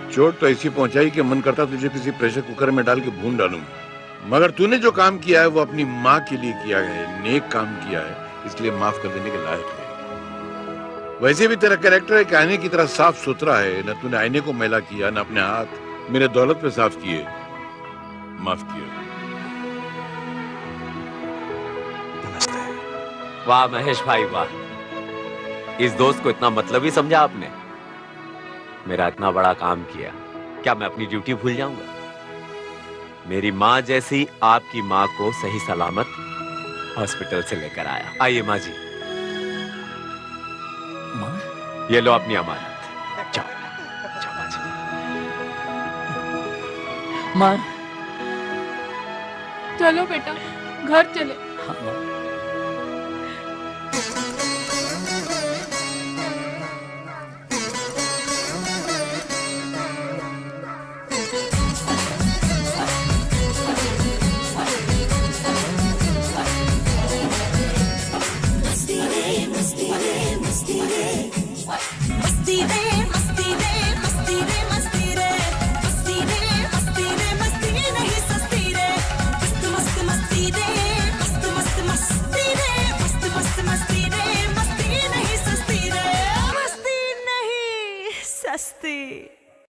चोट तो ऐसी पहुंचाई कि मन करता तुझे किसी प्रेशर कुकर में डाल के भून डालूं, मगर तूने जो काम किया है वो अपनी माँ के लिए किया है, नेक काम किया है, इसलिए माफ कर देने के लायक है। वैसे भी तेरा कैरेक्टर एक आईने की तरह साफ सुथरा है। न तूने आईने को मैला किया, न अपने हाथ मेरे दौलत पे साफ किए। माफ किया। वाह महेश भाई वाह, इस दोस्त को इतना मतलब ही समझा आपने। मेरा इतना बड़ा काम किया, क्या मैं अपनी ड्यूटी भूल जाऊंगा? मेरी माँ जैसी आपकी माँ को सही सलामत हॉस्पिटल से लेकर आया। आइए माँ जी। माँ, ये लो अपनी अमानत। जाओ जाओ माँ जी। माँ, चलो बेटा घर चले। हाँ माँ।